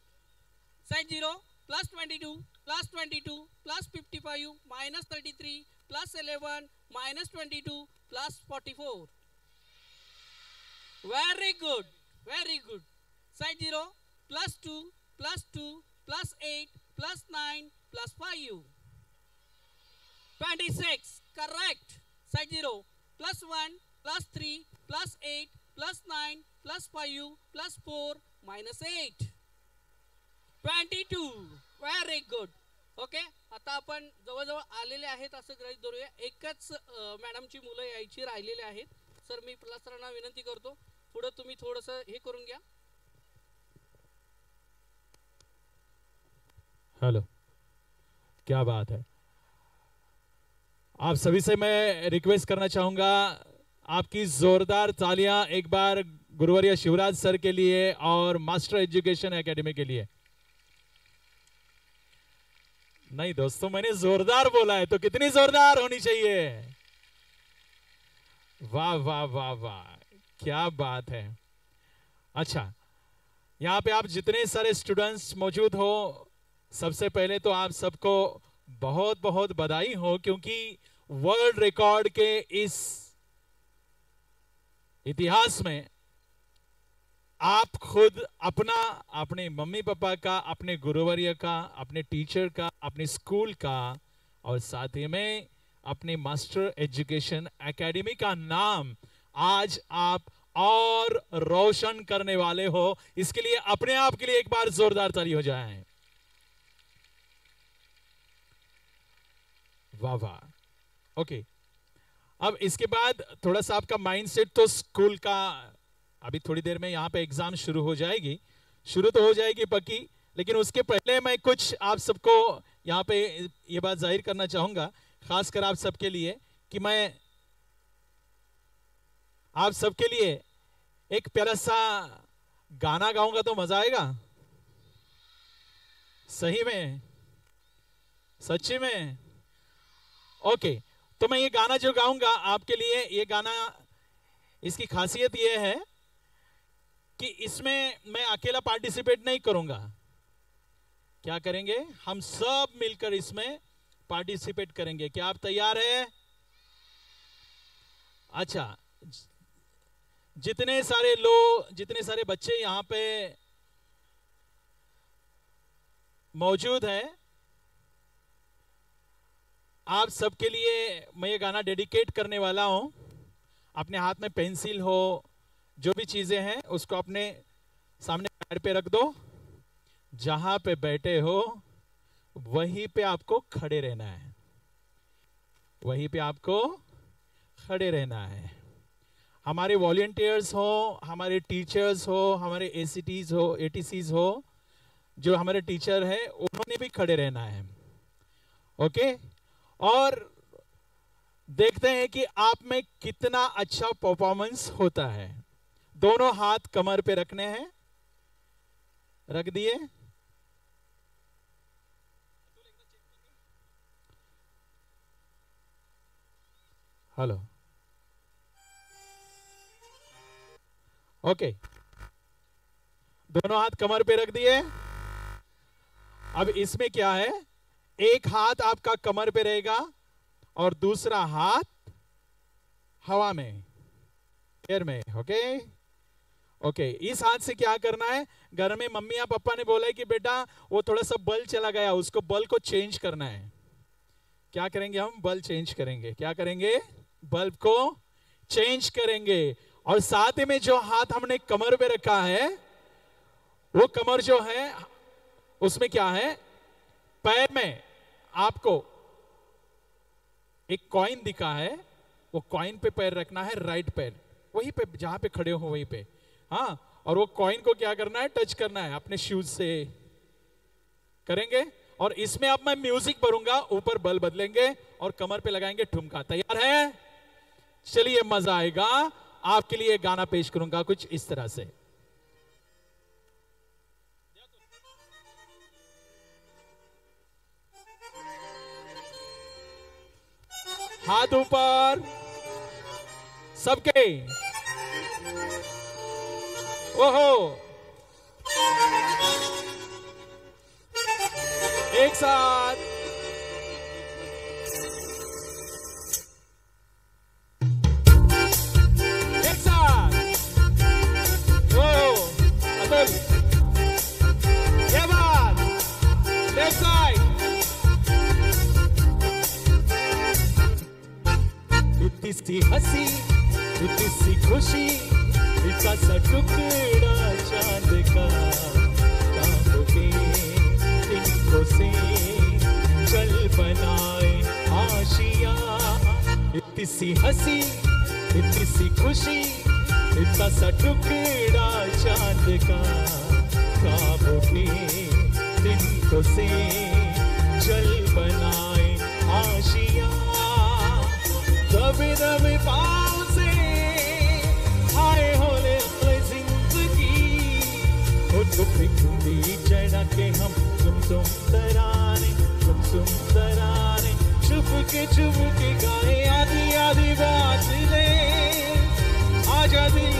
S3: Side 0 +22 +22 +55 -33 +11 -22 +44. Very good, very good. Side 0 +2 +2 +8 +9 +5. 26. Correct. Side 0 +1 +3 +8 +9 +5 +4 -8. 22. Very good. Okay, आता आपण जवळजवळ आलेले आहेत असं गृहीत धरूया. एकच मॅडमची मुलं यायची राहिलेले आहेत. सर मी प्रल्हाद सरांना विनंती करतो, पुढे तुम्ही थोडंसं हे करून घ्या.
S1: हेलो, क्या बात है. आप सभी से मैं रिक्वेस्ट करना चाहूंगा, आपकी जोरदार तालियां एक बार गुरुवर्य शिवराज सर के लिए और मास्टर एजुकेशन एकेडमी के लिए. नहीं दोस्तों, मैंने जोरदार बोला है तो कितनी जोरदार होनी चाहिए. वाह वाह वाह वाह, क्या बात है। अच्छा, यहाँ पे आप जितने सारे स्टूडेंट्स मौजूद हो, सबसे पहले तो आप सबको बहुत बहुत बधाई हो, क्योंकि वर्ल्ड रिकॉर्ड के इस इतिहास में आप खुद अपना, अपने मम्मी पापा का, अपने गुरुवर्य का, अपने टीचर का, अपने स्कूल का और साथ ही में अपने मास्टर एजुकेशन एकेडमी का नाम आज आप और रोशन करने वाले हो। इसके लिए अपने आप के लिए एक बार जोरदार ताली हो जाए। वाह वाह। ओके, अब इसके बाद थोड़ा सा आपका माइंडसेट तो स्कूल का, अभी थोड़ी देर में यहाँ पे एग्जाम शुरू हो जाएगी, शुरू तो हो जाएगी पक्की, लेकिन उसके पहले मैं कुछ आप सबको यहाँ पे ये बात जाहिर करना चाहूंगा, खासकर आप सबके लिए, कि मैं आप सबके लिए एक प्यारा सा गाना गाऊंगा तो मजा आएगा। सही में, सच्ची में? ओके, तो मैं ये गाना जो गाऊंगा आपके लिए, ये गाना, इसकी खासियत ये है कि इसमें मैं अकेला पार्टिसिपेट नहीं करूंगा। क्या करेंगे? हम सब मिलकर इसमें पार्टिसिपेट करेंगे। क्या आप तैयार हैं? अच्छा, जितने सारे लोग, जितने सारे बच्चे यहां पे मौजूद हैं, आप सबके लिए मैं ये गाना डेडिकेट करने वाला हूं। अपने हाथ में पेंसिल हो, जो भी चीजें हैं उसको अपने सामने पैर पे रख दो, जहां पे बैठे हो वहीं पे आपको खड़े रहना है, वहीं पे आपको खड़े रहना है। हमारे वॉलंटियर्स हो, हमारे टीचर्स हो, हमारे एसीटीज हो, एटीसीज हो, जो हमारे टीचर हैं, उन्होंने भी खड़े रहना है। ओके, और देखते हैं कि आप में कितना अच्छा परफॉर्मेंस होता है। दोनों हाथ कमर पे रखने हैं, रख दिए। हेलो, ओके, दोनों हाथ कमर पे रख दिए। अब इसमें क्या है, एक हाथ आपका कमर पे रहेगा और दूसरा हाथ हवा में, एयर में। ओके ओके, इस हाथ से क्या करना है, घर में मम्मी या पापा ने बोला है कि बेटा वो थोड़ा सा बल्ब चला गया, उसको बल्ब को चेंज करना है। क्या करेंगे हम? बल्ब चेंज करेंगे। क्या करेंगे? बल्ब को चेंज करेंगे। और साथ ही में जो हाथ हमने कमर पे रखा है, वो कमर जो है उसमें क्या है, पैर में आपको एक कॉइन दिखा है, वो कॉइन पे पैर रखना है, राइट पैर, वहीं पे जहां पे खड़े हो वहीं पे। हाँ, और वो कॉइन को क्या करना है, टच करना है अपने शूज से। करेंगे। और इसमें अब मैं म्यूजिक भरूंगा, ऊपर बल बदलेंगे और कमर पे लगाएंगे ठुमका। तैयार है? चलिए, मजा आएगा। आपके लिए गाना पेश करूंगा कुछ इस तरह से। हाथ ऊपर सबके, ओहो, एक साथ। एक साथ, ओहो, अतुल, ये बात, लेफ्ट साइड। इतनी सी हंसी, इतनी सी खुशी, इतना सा टुकड़ा चांद का, चांद के तिनकों से चल बनाए आशिया। इतनी सी हंसी, इतनी सी खुशी, इतना सा टुकड़ा चांद का, ख्वाबों के तिनकों से चल बनाए आशिया। दबे दबे पाँव से आए होले जिंदगी, खुदी चढ़ा के हम तुम तराने, तुम तराने, चुप के गाए आधी आधी बात ले, आजा दिल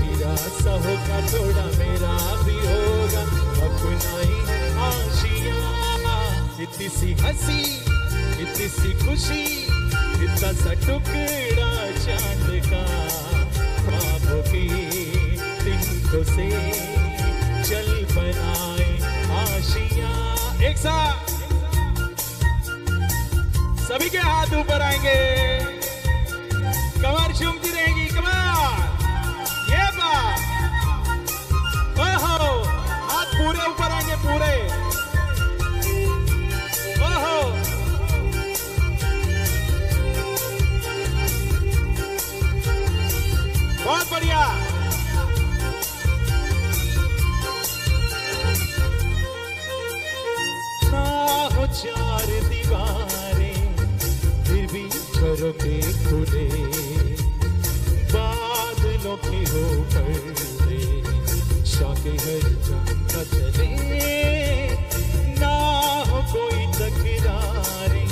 S1: तेरा सा होगा थोड़ा मेरा भी होगा अपना ही आशिया इतनी सी हंसी इतनी सी खुशी इतना सा टुकड़ा चांद का ख्वाबों की तिनकों से चल बनाए आशिया एक साथ सभी के हाथ ऊपर आएंगे कमर झूमती रहेगी कमर ये बात ओहो हाथ पूरे ऊपर आएंगे पूरे ओहो बहुत बढ़िया ना हो चार दीवारें फिर भी झरोखे खुले बादलों के हो पर्दे शाके हर जंग चले ना हो कोई तकरारे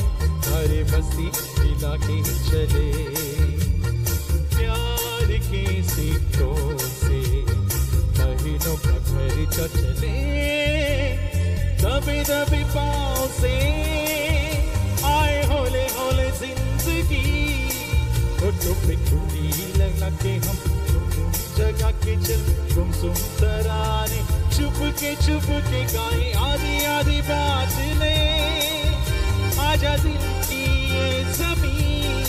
S1: हरे मस्ती मिला के चले प्यार के सिक्कों से महीनों का खर्चा चले दबे दबे पाँव से आए होले होले जिंदगी पे खुली लगा के हम जगा के चल गुमसुम तराने चुप के गाए आधी आधी बात ले आजा दिल की ये जमीन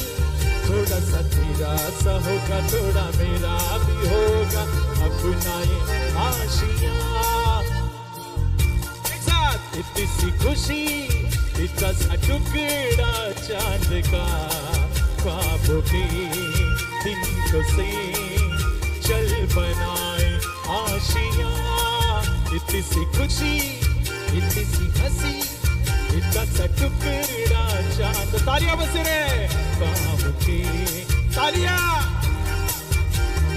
S1: थोड़ा सा तेरा सा होगा थोड़ा मेरा भी होगा अपना ये आशिया इतनी सी खुशी इतना सा टुकड़ा चांद का ख्वाबों के तिनकों से चल बनाए आशिया इतनी सी खुशी इतनी सी हंसी इतना सा टुकड़ा चांद तालियां बसे रे ख्वाबों के तालियां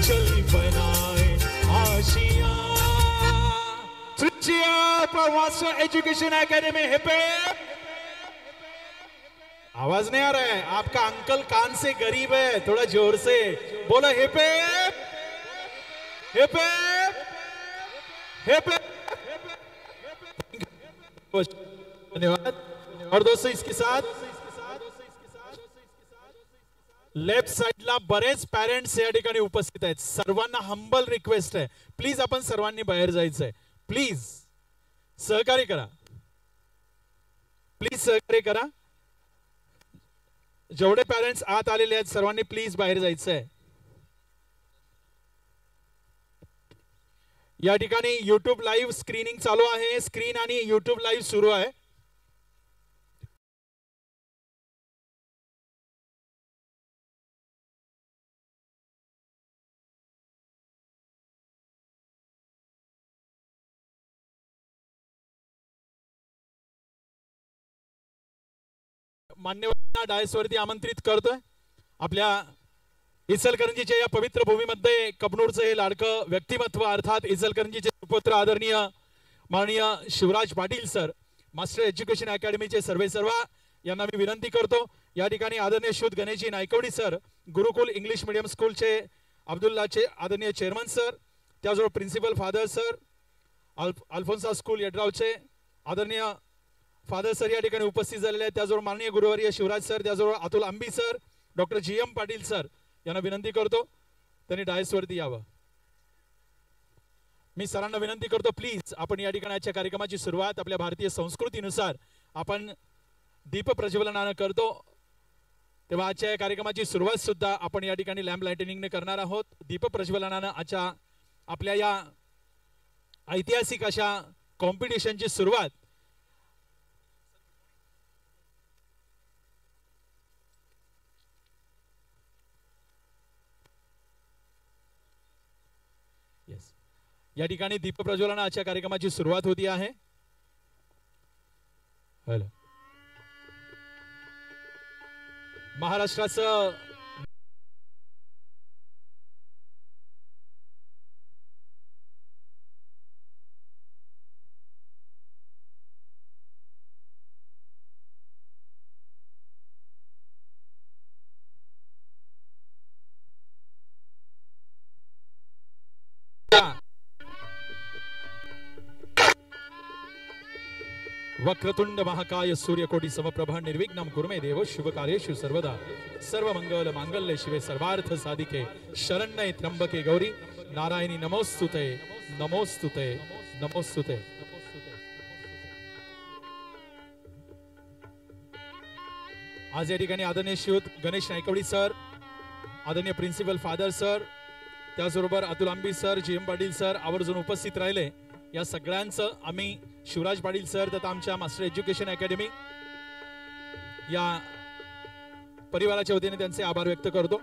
S1: चल बनाए आशिया पर मास्टर एजुकेशन एकेडमी हिप आवाज नहीं आ रहा है आपका अंकल कान से गरीब है थोड़ा जोर से बोलो हिप हिप हिप धन्यवाद और दोस्तों इसके साथ लेफ्ट साइडला बरेच पॅरेंट्स या ठिकाणी उपस्थित आहेत सर्वांना हंबल रिक्वेस्ट आहे प्लीज आपण सर्वांनी बाहेर जायचंय प्लीज सहकार्य करा प्लीज सहकार्य करा जेवढे पॅरेंट्स आत आलेले आहेत सर्वांनी प्लीज बाहेर जायचं आहे या ठिकाणी YouTube लाईव्ह स्क्रीनिंग चालू आहे स्क्रीन आणि YouTube लाईव्ह सुरू आहे मान्यवरांना डायसवरती आमंत्रित करतोय आपल्या इचलकरंजीच्या या पवित्र भूमीमध्ये कबनूरचं हे लाडकं व्यक्तिमत्व अर्थात इचलकरंजीचे सुपुत्र आदरणीय माननीय Shivraj Patil sir master education अकॅडमीचे सर्वेसर्वा यांना मी विनंती करतो या ठिकाणी आदरणीय शुद्ध Ganeshji Naikwadi sir Gurukul English medium स्कूलचे अब्दुल्लाचे आदरणीय चेअरमन सर त्याचबरोबर principal father sir Alphonsa school यड्रावचे आदरणीय फादर सर या ठिकाणी उपस्थित झालेले आहेत त्याचबरोबर माननीय गुरुवर्य शिवराज सर त्याचबरोबर Atul Ambi sir doctor GM Patil sir यांना विनंती करतो त्यांनी डायसवरती यावं मी सरांना विनंती करतो प्लीज आपण या ठिकाणी आजच्या कार्यक्रमाची सुरुवात आपल्या भारतीय संस्कृतीनुसार आपण दीप प्रज्वलनाने करतो तेव्हा आजच्या या कार्यक्रमाची सुरुवात सुद्धा आपण या ठिकाणी लॅम्प लाइटिंगने करणार आहोत दीप प्रज्वलनाने आजच्या आपल्या या ऐतिहासिक अशा कॉम्पिटिशनची सुरुवात या ठिकाणी दीप प्रज्वलन आजच्या कार्यक्रमाची सुरुवात होती आहे हॅलो महाराष्ट्राचं वक्रतुंड महाकाय सूर्यकोटी समप्रभ निर्विघ्नं कुर्मे देव शुभ कार्येषु सर्वदा सर्व मंगल मांगल्ये शिवे सर्वार्थ साधिके शरण्ये त्र्यंबके गौरी नारायणी नमोस्तुते नमोस्तुते नमोस्तुते। आज या ठिकाणी आदरणीय श्रीयुत गणेश नायकवडी सर, आदरणीय प्रिन्सिपल फादर सर, त्याचबरोबर Atul Ambi sir, GM Patil sir आवर्जून उपस्थित राहिले। या सगळ्यांचं आम्ही शिवराज पाटील सर तथा आमच्या मास्टर एज्युकेशन अकॅडमी या परिवाराच्या वतीने त्यांचे आभार व्यक्त करतो।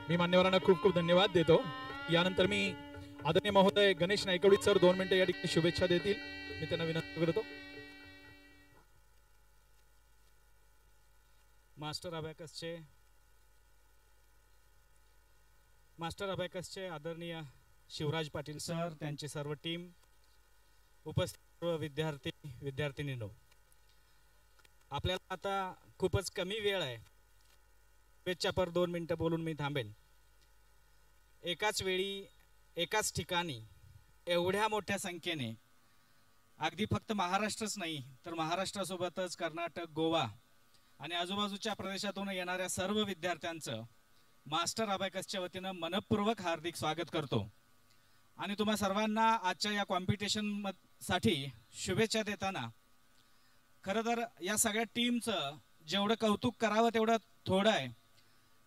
S1: मी मान्यवरांना खूप खूप धन्यवाद देतो। यानंतर मी आदरणीय महोदय गणेश नायकवडी सर 2 मिनिटे या ठिकाणी शुभेच्छा देतील, मी त्यांना विनंती करतो।
S5: मास्टर अबॅकसचे आदरणीय शिवराज पाटील सर, त्यांची सर्व टीम, उपस्थित विद्यार्थी विद्यार्थिनींनो, आपल्याला आता खूपच कमी वेळ आहे। शुभेच्छा पर 2 मिनिटं बोलून मी थांबेल। एकाच वेळी एकाच ठिकाणी एवढ्या मोठ्या संख्येने अगदी फक्त महाराष्ट्रच नाही तर महाराष्ट्रासोबतच कर्नाटक, गोवा आणि आजूबाजूच्या प्रदेशातून येणाऱ्या सर्व विद्यार्थ्यांचं मास्टर अबॅकसच्या वतीनं मनपूर्वक हार्दिक स्वागत करतो आणि तुम्हा सर्वांना आजच्या या कॉम्पिटिशन साठी शुभेच्छा देताना खरं तर या सगळ्या टीमचं जेवढं कौतुक करावं तेवढं थोडं आहे।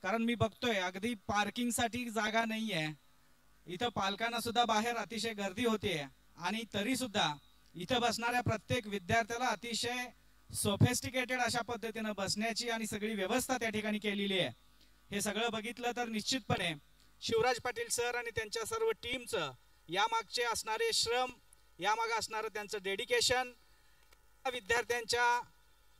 S5: कारण मी बघतोय अगदी पार्किंगसाठी जागा नाही आहे, इथं पालकांना सुद्धा बाहेर अतिशय गर्दी होते आणि तरी सुद्धा इथं बसणाऱ्या प्रत्येक विद्यार्थ्याला अतिशय सोफिस्टिकेटेड अशा पद्धतीने बसण्याची आणि सगळी व्यवस्था त्या ठिकाणी केलेली आहे। हे सगळं बघितलं तर निश्चितपणे शिवराज पाटील सर आणि त्यांच्या सर्व टीमचं यामागचे असणारे श्रम, यामागे असणारं त्यांचं डेडिकेशन, विद्यार्थ्यांच्या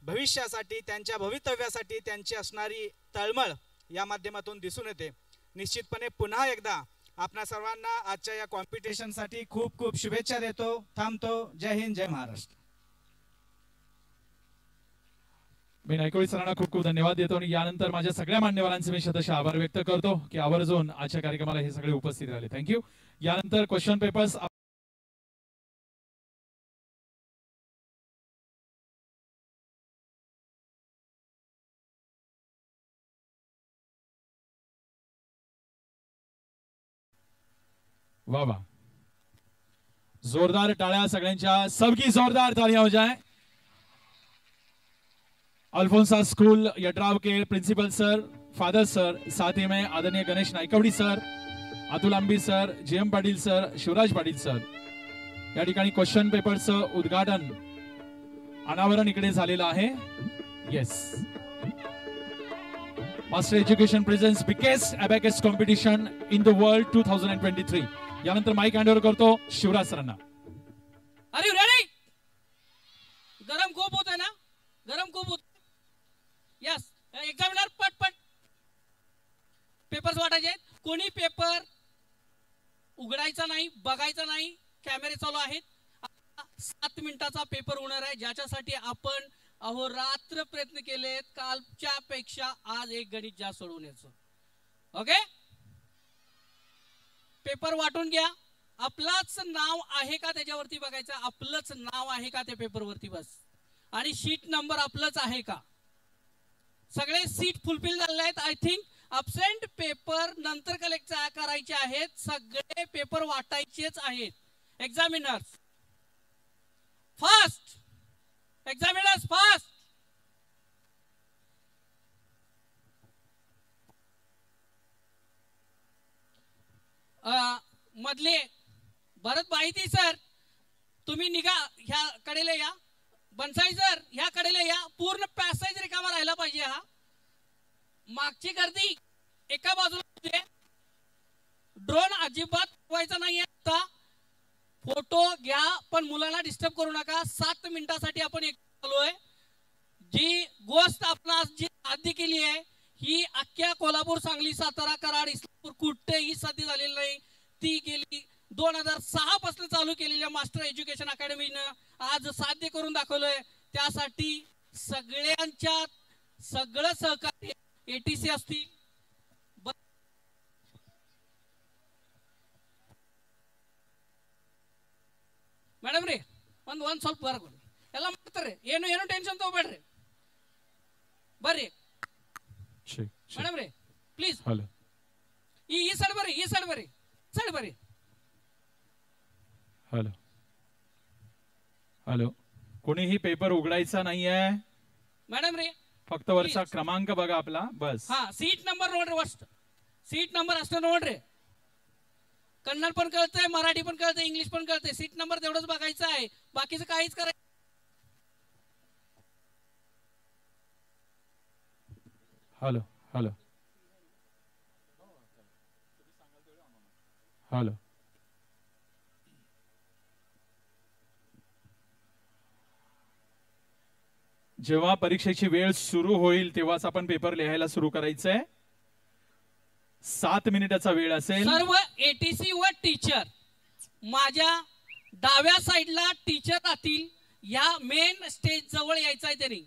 S5: भविष्यासाठी, त्यांच्या भवितव्यासाठी त्यांची असणारी तळमळ या माध्यमातून दिसून येते। निश्चितपणे पुन्हा एकदा आपणा सर्वांना आजच्या या कॉम्पिटिशनसाठी खूप खूप शुभेच्छा देतो। थांबतो। जय हिंद, जय महाराष्ट्र।
S1: मी नायकवडी सरांना खूप खूप धन्यवाद देतो आणि यानंतर माझ्या सगळ्या मान्यवरांचे मी शतशः आभार व्यक्त करतो की आवर्जून आजच्या कार्यक्रमाला हे सगळे उपस्थित राहिले। थँक्यू। यानंतर क्वेश्चन पेपर्स वाह वाह, जोरदार टाळ्या सगळ्यांच्या, सबकी जोरदार तालियां हो जाए। अल्फोंसा स्कूल यड्राव के प्रिंसिपल सर, फादर सर, साथ ही में आदरणीय Ganesh Naikwadi sir, Atul Ambi sir, GM Patil sir, Shivraj Patil sir, या ठिकाणी क्वेश्चन पेपरचं उद्घाटन अनावरण इकडे झालेलं आहे। Yes, master education presents biggest abacus competition in the world 2023। यानंतर माइक हँड ओव्हर करतो शिवराज सरांना।
S3: अरे रेडी, गरम खूप होत आहे ना, गरम खूप होत। यस, एक्झामिनर पटपट पेपर्स वाटायचे आहेत। कोणी पेपर उघडायचा नाही, बघायचा नाही, कॅमेरे चालू आहेत। 7 मिनिटाचा पेपर होणार आहे, ज्याच्यासाठी आपण अहोरात्र प्रयत्न केलेत। कालच्या पेक्षा आज एक गणित जास्त सोडवण्याचं। ओके, पेपर वाटून घ्या। आपलाच नाव आहे का त्याच्यावरती बघायचं, आपलंच नाव आहे का त्या पेपरवरती बस, आणि शीट नंबर आपलंच आहे का। सगळे सीट फुलफिल झालेले आहेत। आय थिंक अब्सेंट पेपर नंतर कलेक्ट करायचे आहेत, सगळे पेपर वाटायचेच आहेत। एक्झामिनर्स फास्ट, एक्झामिनर्स फास्ट। मधले भरत माहिती सर, तुम्ही निघा, ह्या कडेला या। बनसाई सर, ह्या कडेला या। पूर्ण पॅसेज रिकामा राहिला पाहिजे। हा मागची गर्दी एका बाजूला, ड्रोन अजिबात व्हायचा नाही। आता फोटो घ्या पण मुलांना डिस्टर्ब करू नका। 7 मिनिटासाठी आपण एक चालूय। जी गोष्ट आपण जी आधी केली आहे ही अख्ख्या कोल्हापूर, सांगली, सातारा, कराड, इस्लामपूर कुठेही साध्य झालेली नाही। ती गेली 2006 पासून चालू केलेल्या मास्टर एज्युकेशन अकॅडमीनं आज साध्य करून दाखवलंय। त्यासाठी सगळ्यांच्या सगळं सहकार्य ATC असतील, ಒಂದು ಸ್ವಲ್ಪ ಬರ್ಕೊಳ್ಳಿ, ಎಲ್ಲ ಮಾಡ್ತಾರೆ, ಏನು ಟೆನ್ಷನ್ ತಗೋಬೇಡ್ರಿ. ಬರ್ರಿ ಮೇಡಮ್ ರೀ, ಪ್ಲೀಸ್ ಈ ಸೈಡ್ ಬರ್ರಿ, ಈ ಸೈಡ್ ಬರ್ರಿ, ಸೈಡ್ ಬರ್ರಿ.
S1: हॅलो हॅलो, कोणीही पेपर उघडायचा नाहीये
S3: मॅडम रे,
S1: फक्त वरचा क्रमांक बघा आपला बस.
S3: हा सीट नंबर नोड्री, फस्ट सीट नंबर असतं नोड्री. कन्नड पण कळतंय, मराठी पण कळतंय, इंग्लिश पण कळतंय. सीट नंबर तेवढंच बघायचं आहे, बाकीचं काहीच करायचं.
S1: हॅलो हॅलो हॅलो, जेव्हा परीक्षेची वेळ सुरू होईल तेव्हाच आपण पेपर लिहायला सुरू करायचंय. 7 मिनिटाचा वेळ असेल.
S3: सर्व एटीसी व टीचर माझ्या डाव्या साइडला टीचर राहतील. या मेन स्टेज जवळ यायचं आहे, त्यांनी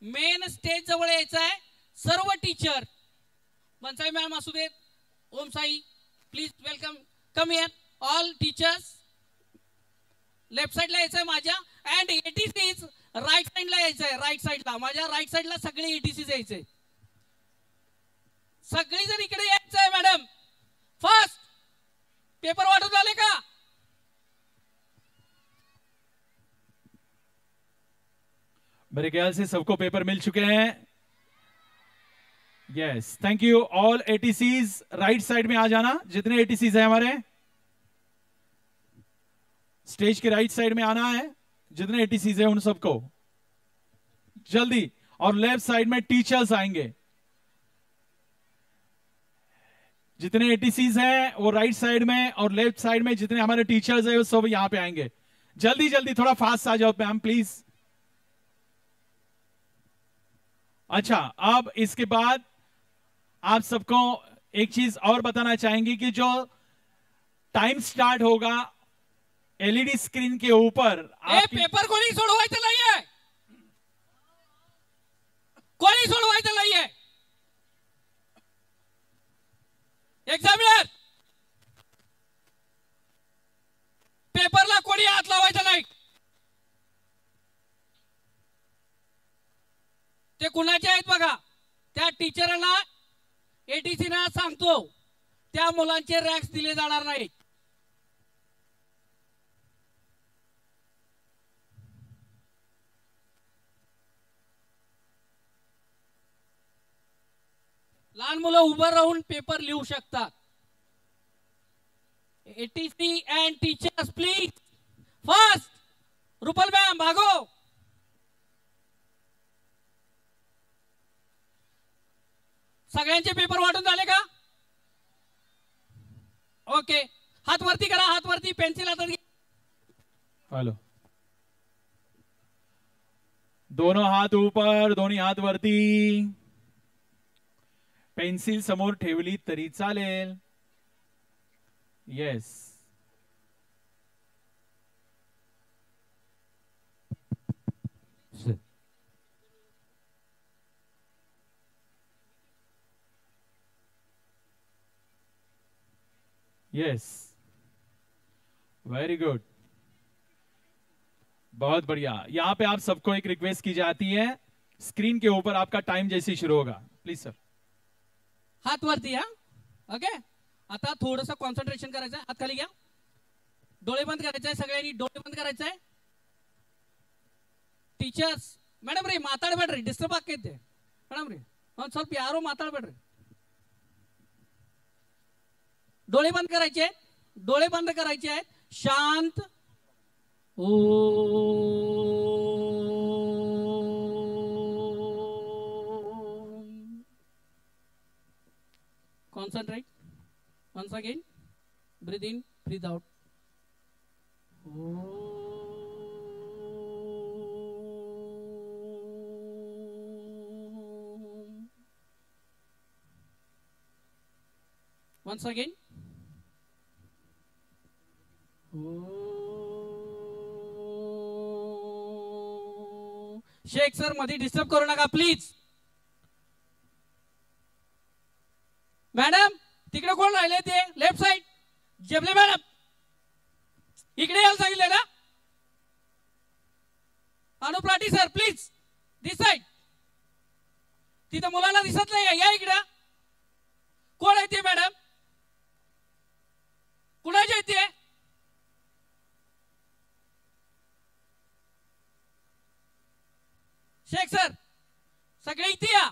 S3: मेन स्टेज जवळ यायचं आहे. सर्व टीचर, मनसाई मॅम असू देत, Om Sai, please welcome, come here. All teachers left साइडला यायचं आहे माझ्या. अँड एटीसीज राईट साइडला यायचं आहे, राईट साइडला माझ्या राईट साइडला सगळे एटीसीज यायचे. सगळी जण इकडे यायचं आहे मॅडम. फर्स्ट पेपर वाटून झाले का?
S1: मेरे ख्याल से सबको पेपर मिल चुके हैं. Yes, thank you. All ATCs right side में आ जाना. जितने एटीसीज हैं हमारे स्टेज के राइट साइड में आना है. जितने एटीसीज हैं उन सबको जल्दी. और लेफ्ट साइड में टीचर्स आएंगे. जितने एटीसीज हैं वो राइट साइड में, और लेफ्ट साइड में जितने हमारे टीचर्स हैं वो सब यहां पे आएंगे. जल्दी जल्दी, थोड़ा फास्ट आ जाओ मैम प्लीज. अच्छा, अब इसके बाद आप सबको एक चीज और बताना चाहेंगे कि जो टाइम स्टार्ट होगा एलईडी स्क्रीन के ऊपर.
S3: पेपर कोणी सोडवायचं नाहीये, कोणी सोडवायचं नाहीये. एक्झामिनर, पेपरला कोणी हात लावायचं नाही. ते कुणाचे आहेत बघा. त्या टीचरांना एटीसी ना सांगतो, त्या मुलांचे रँक्स दिले जाणार नाहीत. लहान मुलं उभं राहून पेपर लिहू शकतात. ATC and teachers please first. Rupal ma'am भागो. सगळ्यांचे पेपर वाटून झाले का? ओके, हात वरती करा, हात वरती, पेन्सिल हातात घ्या.
S1: हेलो, दोनों हात ऊपर, दोन्ही हात वरती. पेन्सिल समोर ठेवली तरी चालेल. येस, यस, वेरी गुड, बहुत बढ़िया. यहां पे आप सबको एक रिक्वेस्ट की जाती है, स्क्रीन के ऊपर आपका टाइम जैसे ही शुरू होगा प्लीज सर.
S3: हात वरती. हा, ओके. आता थोडंसं कॉन्सन्ट्रेशन करायचं आहे. हात खाली घ्या, डोळे बंद करायचे आहे, सगळ्यांनी डोळे बंद करायचे आहे. टीचर्स ಮೇಡಮ್ ರೀ ಮಾತಾಡಬೇಡ್ರಿ, ಡಿಸ್ಟರ್ಬ್ ಆಕೈತೆ ಮೇಡಮ್ ರೀ. ಒಂದು ಸ್ವಲ್ಪ ಯಾರು ಮಾತಾಡಬೇಡ್ರಿ. डोळे बंद करायचे आहेत, डोळे बंद करायचे आहेत. शांत. ओ concentrate. Once again, breathe in, breathe out. Once again. Shaikh sir मध्ये डिस्टर्ब करू नका प्लीज. मॅडम तिकडे कोण राहिले? ते लेफ्ट साइड जेबले मॅडम, इकडे यायला सांगितले ना. Security sir please this side. तिथं मुलांना दिसत नाही का? या इकडं. कोण आहे ते मॅडम? कुणाच्या येते? शेख सर सगळे इथे या.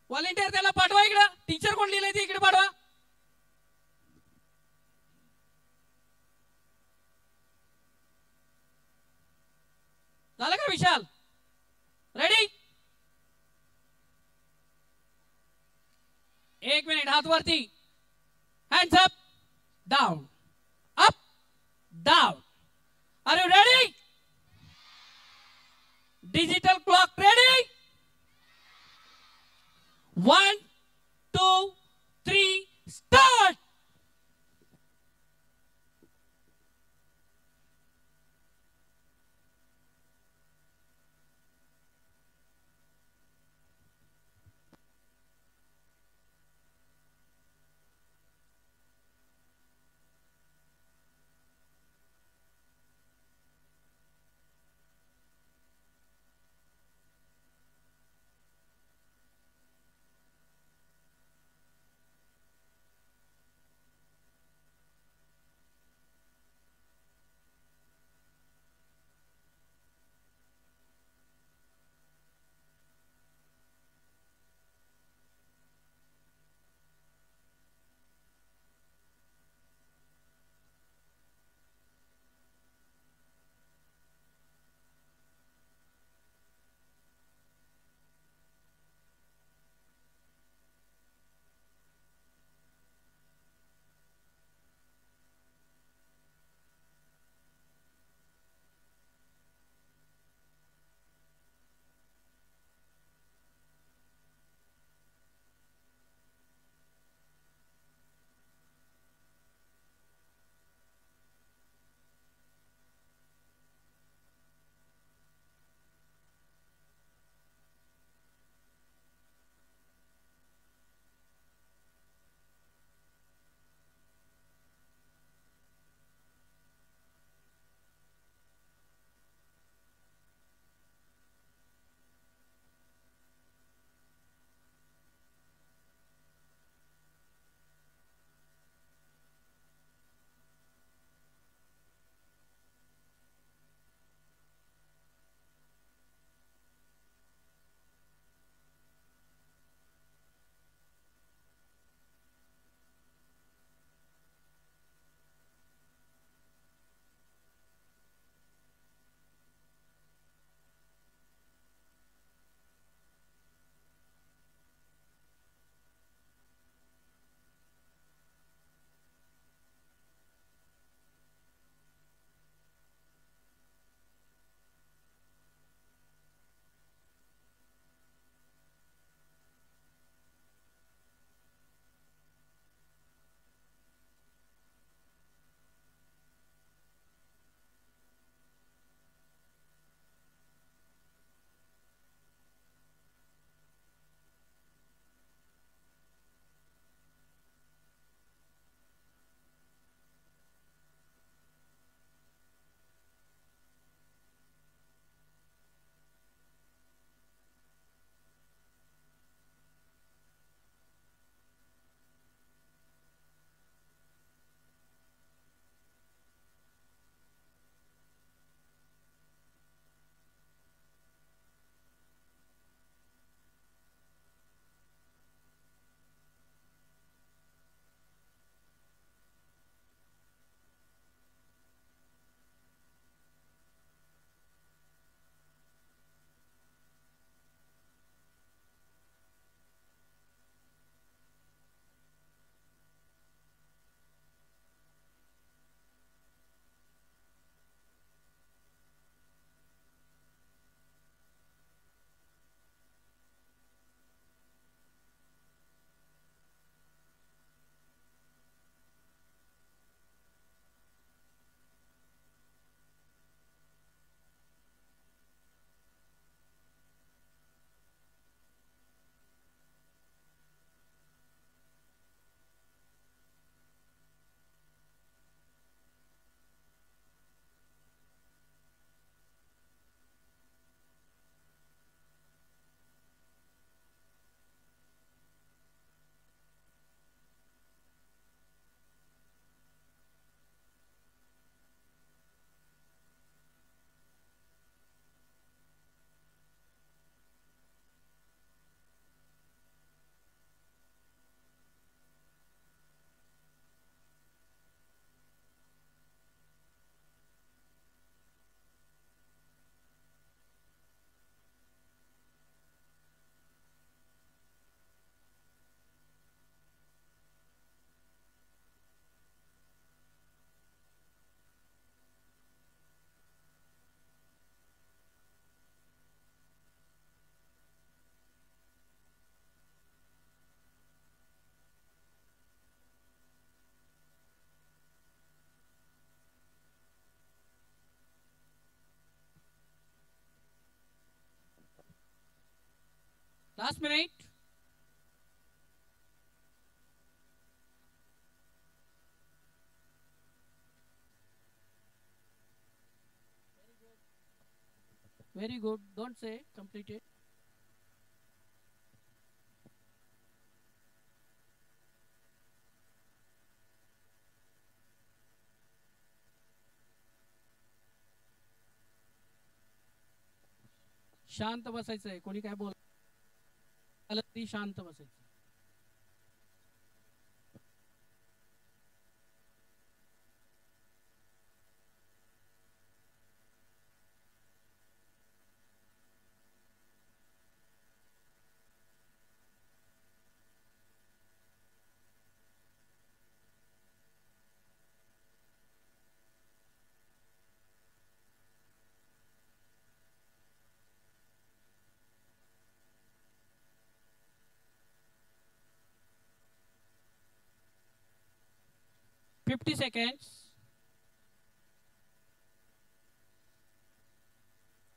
S3: व्हॉलेंटियर त्याला पाठवा इकडं. टीचर कोण लिहिलंय ते इकडे पाठवा. झालं का विशाल? रेडी? एक मिनिट. हात वरती. Hands up down up down. Are you ready? Digital clock ready? 1 2 3 start. Last minute. Very good. Don't say completed. शांत बसायचंय. कोणी काय बोल तरी शांत बसायचं. $50 seconds.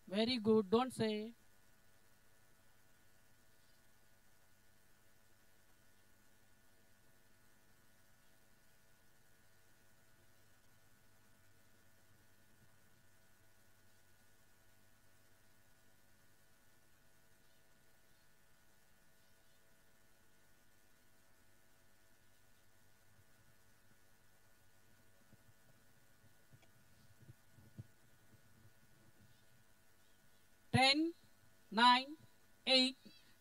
S3: Very good. Don't say. Ten, 9, 8,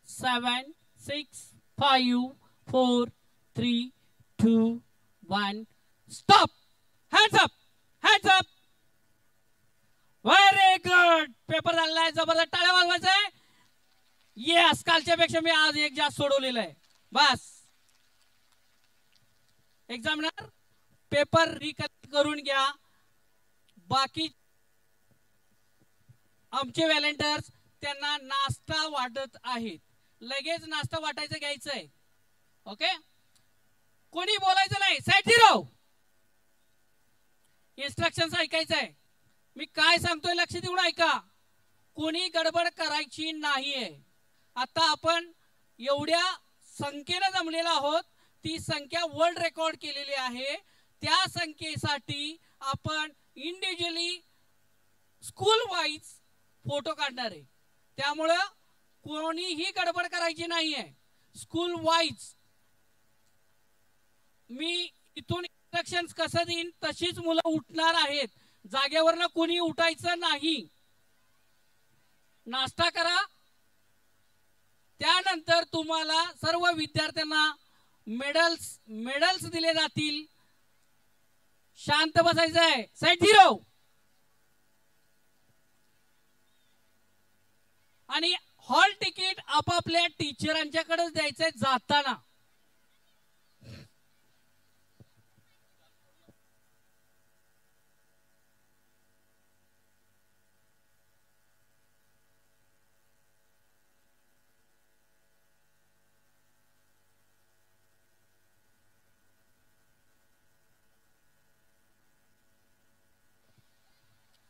S3: 7, 6, 5, 4, 3, 2, 1. Stop. Hands up. Hands up. Very good. Paper झालाय. जबरदस्त. टाळ्या वाजवायचंय. येस. कालच्या पेक्षा मी आज एक जास्त सोडवलेलं आहे. बस. एक्झामिनर पेपर रिकलेक्ट करून घ्या. बाकी आमचे व्हॉलंटियर्स त्यांना नाश्ता वाटत आहेत. लगेच नाश्ता वाटायचं घ्यायचंय. ओके. कोणी बोलायचं नाही. सेट 0. इन्स्ट्रक्शन्स ऐकायचंय. मी काय सांगतोय लक्ष देऊन ऐका. कोणी गडबड करायची नाहीये. आता आपण एवढ्या संख्येने जमलेलो आहोत. ती संख्या वर्ल्ड रेकॉर्ड केलेली आहे. त्या संख्येसाठी आपण इंडिव्हिज्युअली स्कूल वाईज फोटो काढणार आहे. त्यामुळं कोणीही गडबड करायची नाहीये. स्कूल वाईज मी इथून इन्स्ट्रक्शन्स कसं देईन तशीच मुलं उठणार आहेत. जागेवरनं कोणी उठायचं नाही. नाश्ता करा. त्यानंतर तुम्हाला सर्व विद्यार्थ्यांना मेडल्स दिले जातील. शांत बसायचंय. सेट 0. आणि हॉल तिकीट आपापल्या टीचरांच्याकडेच द्यायचंय जाताना.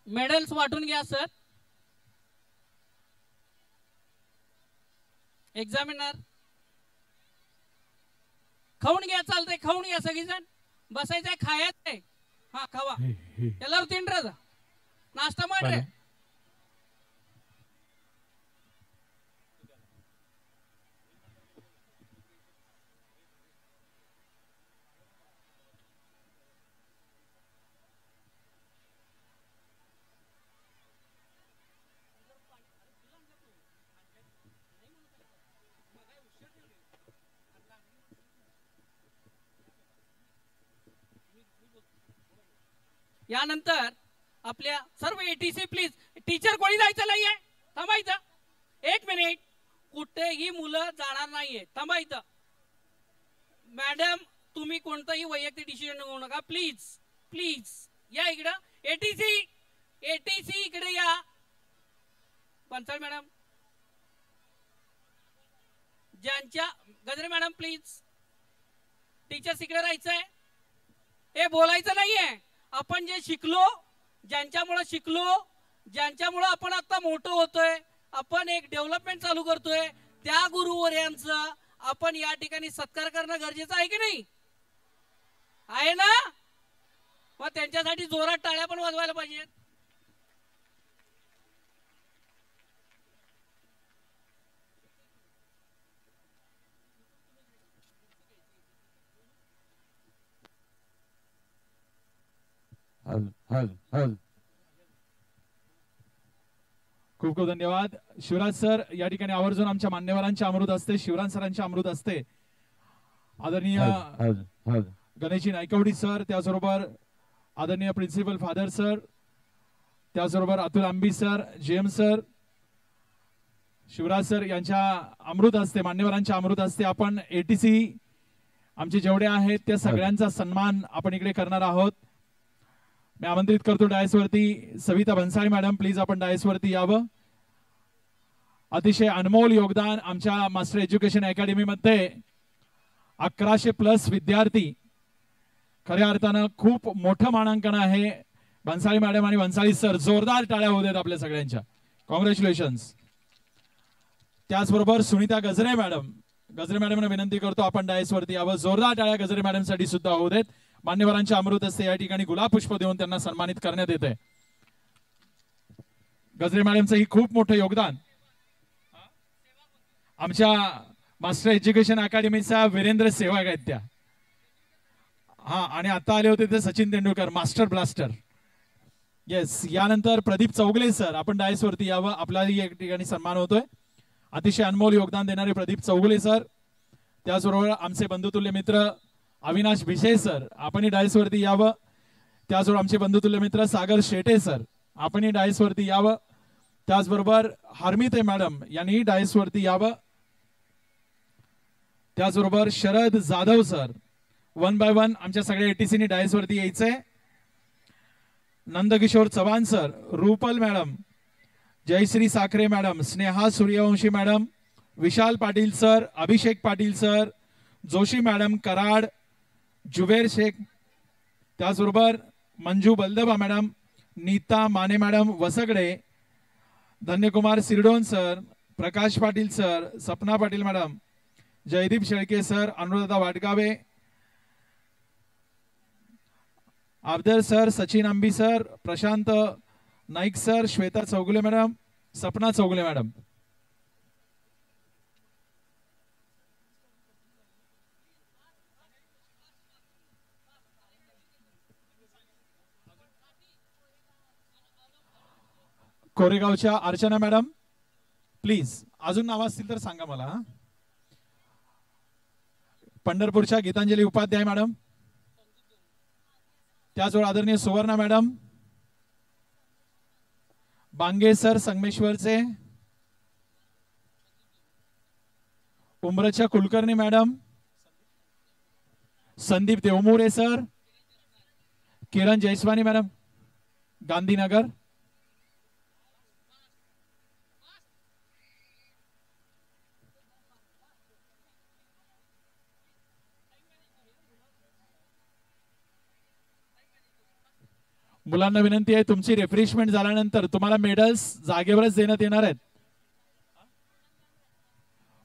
S3: मेडल्स वाटून घ्या सर. एक्झामिनर खाऊन घ्या. चालतंय. खाऊन घ्या सगळीजण. बसायचंय. खायचंय. हा खावा. ಎಲ್ಲರೂ ತಿನ್ರದ नाश्ता ಮಾಡ್ರಿ. यानंतर आपल्या सर्व एटीसी प्लीज. टीचर कोणी जायचं नाहीये. थांबायचं. 1 मिनिट. कुठेही मुलं जाणार नाहीये. थांबायचं. मॅडम तुम्ही कोणताही वैयक्तिक डिसिजन घेऊ नका. प्लीज प्लीज या इकडं. एटीसी इकडे या. पंचाळ मॅडम ज्यांच्या गजरे मॅडम प्लीज. टीचर्स इकडे राहायचंय. हे बोलायचं नाहीये. आपण जे शिकलो, ज्यांच्यामुळे आपण आता मोठं होतोय, आपण एक डेव्हलपमेंट चालू करतोय, त्या गुरुवर्यांचा आपण या ठिकाणी सत्कार करणं गरजेचं आहे की नाही? आहे ना? मग त्यांच्यासाठी जोरात टाळ्या पण वाजवायला पाहिजेत.
S1: खूप खूप धन्यवाद शिवराज सर. या ठिकाणी आवर्जून आमच्या मान्यवरांचे अमृत असते, शिवराज सरांचे अमृत असते. आदरणीय गणेशजी नायकवडी सर, त्याचबरोबर आदरणीय प्रिन्सिपल फादर सर, त्याचबरोबर Atul Ambi sir, JM sir, Shivraj sir यांच्या अमृत असते, मान्यवरांच्या अमृत असते. आपण एटीसी आमचे जेवढे आहेत त्या सगळ्यांचा सन्मान आपण इकडे करणार आहोत. मी आमंत्रित करतो डायसवरती सविता भन्साळी मॅडम, प्लीज आपण डायसवरती यावं. अतिशय अनमोल योगदान आमच्या मास्टर एज्युकेशन अकॅडमी मध्ये 1100+ विद्यार्थी, खऱ्या अर्थानं खूप मोठं मानांकन आहे. भन्साळी मॅडम आणि भन्साळी सर, जोरदार टाळ्या होऊ देत आपल्या सगळ्यांच्या. कॉंग्रॅच्युलेशन्स. त्याचबरोबर सुनीता गजरे मॅडम, गजरे मॅडमना विनंती करतो आपण डायसवरती यावं. जोरदार टाळ्या गजरे मॅडम साठी सुद्धा होऊ देत. मान्यवरांचे अमृत असते, या ठिकाणी गुलाब पुष्प देऊन त्यांना सन्मानित करण्यात येते. गजरे मॅडमचं ही खूप मोठं योगदान. आमच्या मास्टर एज्युकेशन अकॅडमीचा वीरेंद्र सेवक आहेत त्या. हा, आणि आता आले होते ते Sachin Tendulkar, master blaster. Yes. यानंतर प्रदीप चौगले सर, आपण डायसवरती यावं, आपलाही एक ठिकाणी सन्मान होतोय. अतिशय अनमोल योगदान देणारे प्रदीप चौगले सर. त्याचबरोबर आमचे बंधुतुल्य मित्र अविनाश भिशे सर, आपणही डायसवरती यावं. त्याचबरोबर आमचे बंधुतुल्य मित्र सागर शेटे सर, आपणही डायसवरती यावं. त्याचबरोबर हरमिते मॅडम यांनी डायसवरती यावं. त्याचबरोबर शरद जाधव सर, 1 बाय 1 आमच्या सगळ्या एटीसीनी डायसवरती यायचंय. Nandkishor Chavan sir, Rupal madam, Jayashree Sakhare madam, Sneha Suryavanshi madam, Vishal Patil sir, Abhishek Patil sir, Joshi madam Karad, Zuber Shaikh, त्याचबरोबर Manju Baldaba madam, Neeta Mane madam Vasagade, Dhanyakumar Sirdon sir, Prakash Patil sir, Sapna Patil madam, Jaydeep Shelke sir, Anuradha Watgave, Abdar sir, Sachin Ambi sir, Prashant Naik sir, Shweta Chougule madam, Sapna Chougule madam. कोरेगावच्या अर्चना मॅडम, प्लीज. अजून नाव असतील तर सांगा मला. पंढरपूरच्या गीतांजली उपाध्याय मॅडम, त्याचबरोबर आदरणीय सुवर्णा मॅडम, बांगे सर संगमेश्वरचे, उमरच्या Kulkarni madam, Sandeep Devmure sir, Kiran Jayswani madam, Gandhinagar, मुलांना विनंती आहे तुमची रिफ्रेशमेंट झाल्यानंतर तुम्हाला मेडल्स जागेवरच देण्यात येणार आहेत.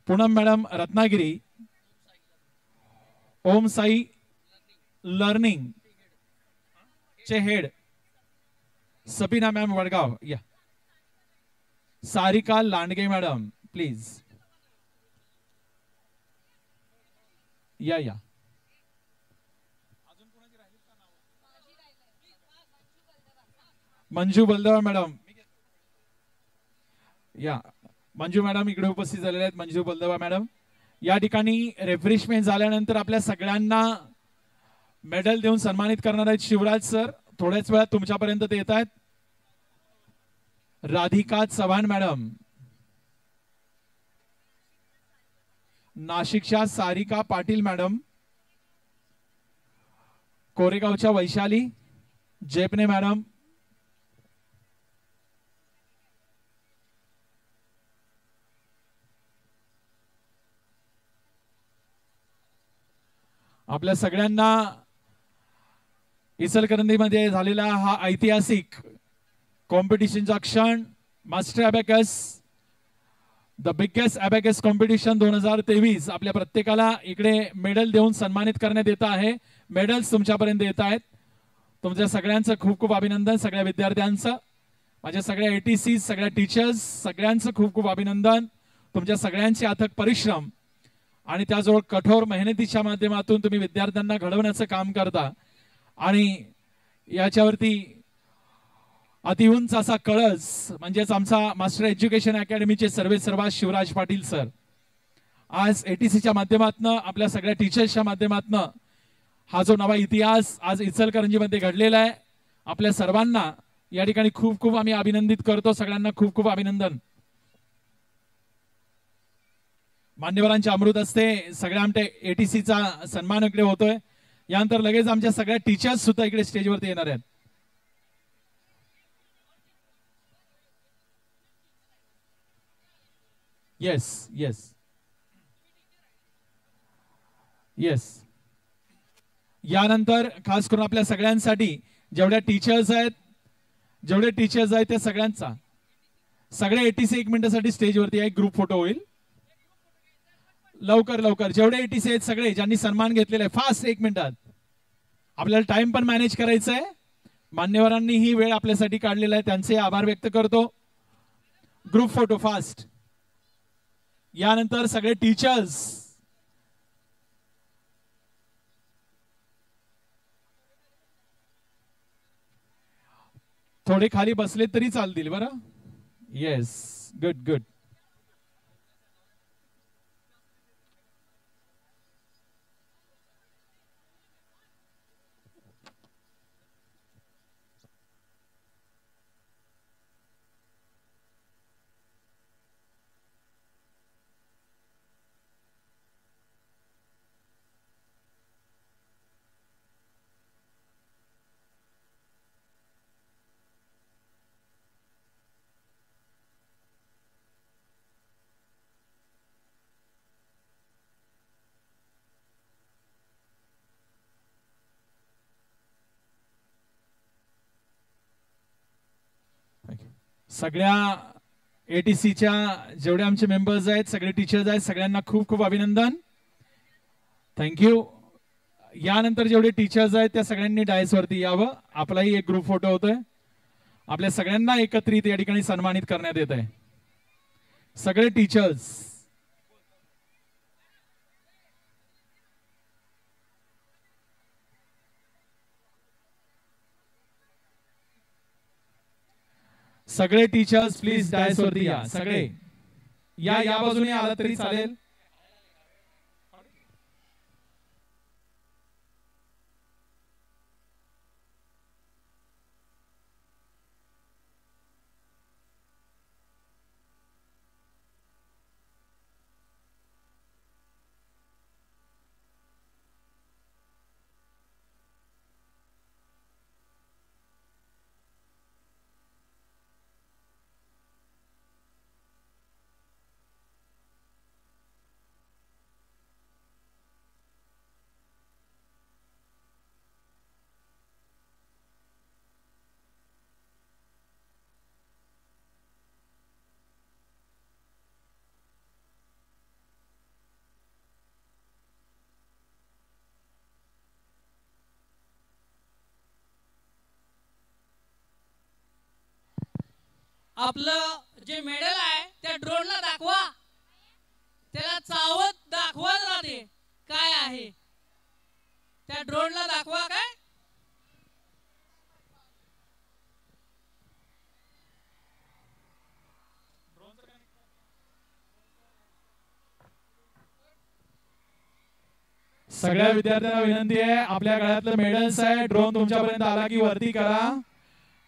S1: पूनम मॅडम रत्नागिरी, ओम साई लर्निंग चे हेड, सबिना मॅम वडगाव या, सारिका लांडगे मॅडम प्लीज या. मंजू बलदवा मॅडम या, मंजू मॅडम इकडे उपस्थित झालेले आहेत. मंजू बलदवा मॅडम या ठिकाणी रिफ्रेशमेंट झाल्यानंतर आपल्या सगळ्यांना मेडल देऊन सन्मानित करणार आहेत शिवराज सर. थोड्याच वेळात तुमच्यापर्यंत ते येत आहेत. राधिका चव्हाण मॅडम, नाशिकच्या सारिका पाटील मॅडम, कोरेगावच्या वैशाली जेपने मॅडम, आपल्या सगळ्यांना इचलकरंजीमध्ये झालेला हा ऐतिहासिक कॉम्पिटिशनचा क्षण, master abacus the biggest abacus competition 2023 आपल्या प्रत्येकाला इकडे मेडल देऊन सन्मानित करण्यात येत आहे. मेडल्स तुमच्यापर्यंत येत आहेत. तुमच्या सगळ्यांचं खूप खूप अभिनंदन. सगळ्या विद्यार्थ्यांचं, माझ्या सगळ्या ATC, सगळ्या टीचर्स, सगळ्यांचं खूप खूप अभिनंदन. तुमच्या सगळ्यांचे अथक परिश्रम आणि त्याजवळ कठोर मेहनतीच्या माध्यमातून तुम्ही विद्यार्थ्यांना घडवण्याचं काम करता आणि याच्यावरती अतिउंच असा कळस म्हणजेच आमचा मास्टर एज्युकेशन अकॅडमीचे सर्वेसर्वा शिवराज पाटील सर आज ATCच्या माध्यमातून, आपल्या सगळ्या टीचर्सच्या माध्यमातून हा जो नवा इतिहास आज इचलकरंजीमध्ये घडलेला आहे, आपल्या सर्वांना या ठिकाणी खूप खूप आम्ही अभिनंदित करतो. सगळ्यांना खूप खूप अभिनंदन. मान्यवरांच्या अमृत हस्ते सगळ्या आमच्या ATCचा सन्मान इकडे होतोय. यानंतर लगेच आमच्या सगळ्या टीचर्स सुद्धा इकडे स्टेजवरती येणार आहेत. Yes yes yes. यानंतर खास करून आपल्या सगळ्यांसाठी जेवढे टीचर्स आहेत त्या सगळ्यांचा सगळे ATC 1 मिनिटासाठी स्टेजवरती एक ग्रुप फोटो होईल. लवकर लवकर जेवढे ATC आहेत सगळे ज्यांनी सन्मान घेतलेला आहे फास्ट 1 मिनिटात. आपल्याला टाइम पण मॅनेज करायचा आहे. मान्यवरांनी ही वेळ आपल्यासाठी काढलेला आहे, त्यांचे आभार व्यक्त करतो. Group photo fast. यानंतर सगळे टीचर्स थोडे खाली बसले तरी चालतील बरं. Yes good good. सगळ्या ATCच्या जेवढे आमचे मेंबर्स आहेत, सगळे टीचर्स आहेत, सगळ्यांना खूप खूप अभिनंदन. थँक्यू. यानंतर जेवढे टीचर्स आहेत त्या सगळ्यांनी डायसवरती यावं. आपलाही एक ग्रुप फोटो होतोय. आपल्या सगळ्यांना एकत्रित या ठिकाणी सन्मानित करण्यात येत आहे. सगळे टीचर्स प्लीज डायसवरती या. सगळे या बाजूने आला तरी चालेल.
S3: आपलं जे मेडल आहे त्या ड्रोनला दाखवा. त्याला चावत दाखवा जरा ते काय आहे. त्या ड्रोनला दाखवा. काय
S1: सगळ्या विद्यार्थ्यांना विनंती आहे, आपल्या गळ्यातलं मेडल्स आहे, ड्रोन तुमच्यापर्यंत आला की वरती करा.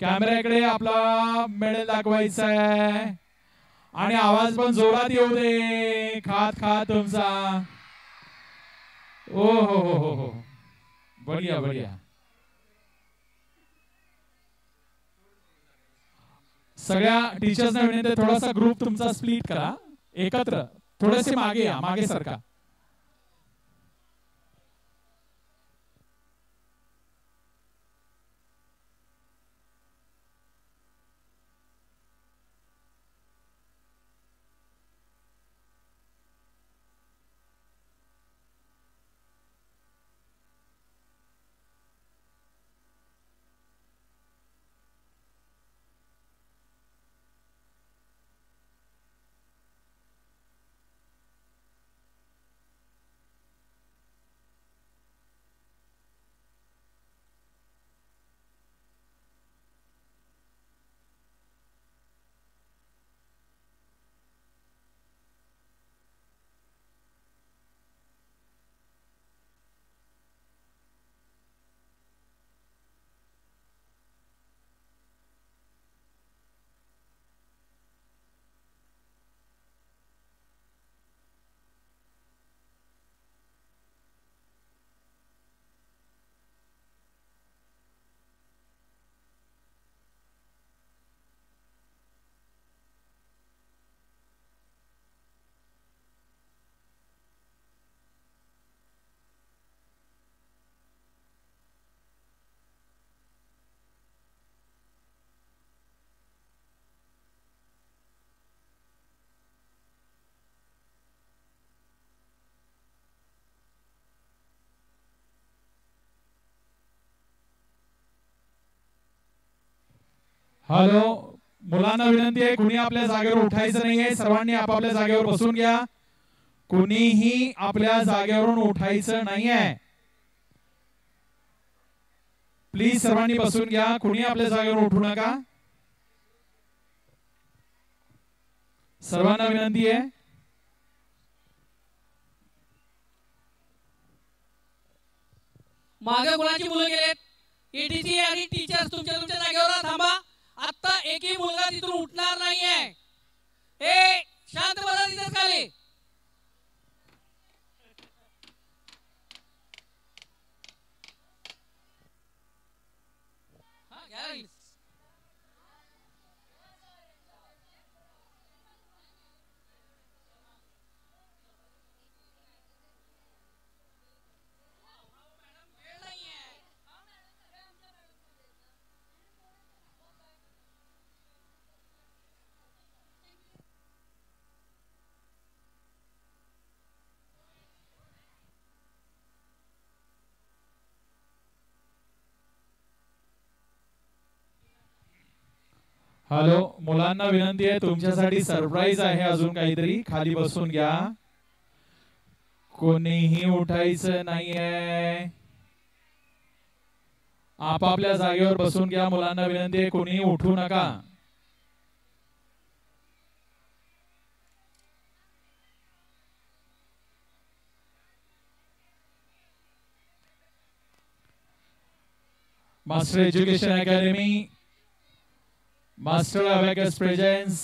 S1: कॅमेऱ्याकडे आपला मेडल दाखवायचा आहे आणि आवाज पण जोरात येऊ दे. खात तुमचा. ओ हो बढिया बढिया. सगळ्या टीचर्सना विनंती आहे, थोडासा ग्रुप तुमचा स्प्लिट करा. एकत्र थोडेसे मागे या, मागे सरका. हॅलो, मुलांना विनंती आहे, कुणी आपल्या जागेवर उठायचं नाहीये. सर्वांनी आपापल्या जागेवर बसून घ्या. कुणीही आपल्या जागेवरून उठायचं नाहीये. प्लीज सर्वांनी बसून घ्या. कुणी आपल्या जागेवर उठू नका. सर्वांना विनंती आहे.
S3: मागे कोणाची मुलं गेलेत? एडीसी आणि टीचर्स तुमच्या तुमच्या जागेवर थांबा. आता एकही मुलगा तिथून उठणार नाहीये. ए शांत बसा तिथेच खाली. हा घ्या.
S1: हॅलो, मुलांना विनंती आहे, तुमच्यासाठी सरप्राईज आहे. अजून काहीतरी. खाली बसून घ्या. कोणीही उठायचं नाहीये. आपापल्या जागेवर बसून घ्या. मुलांना विनंती आहे, कोणीही उठू नका. Master education academy, Master Abacus presents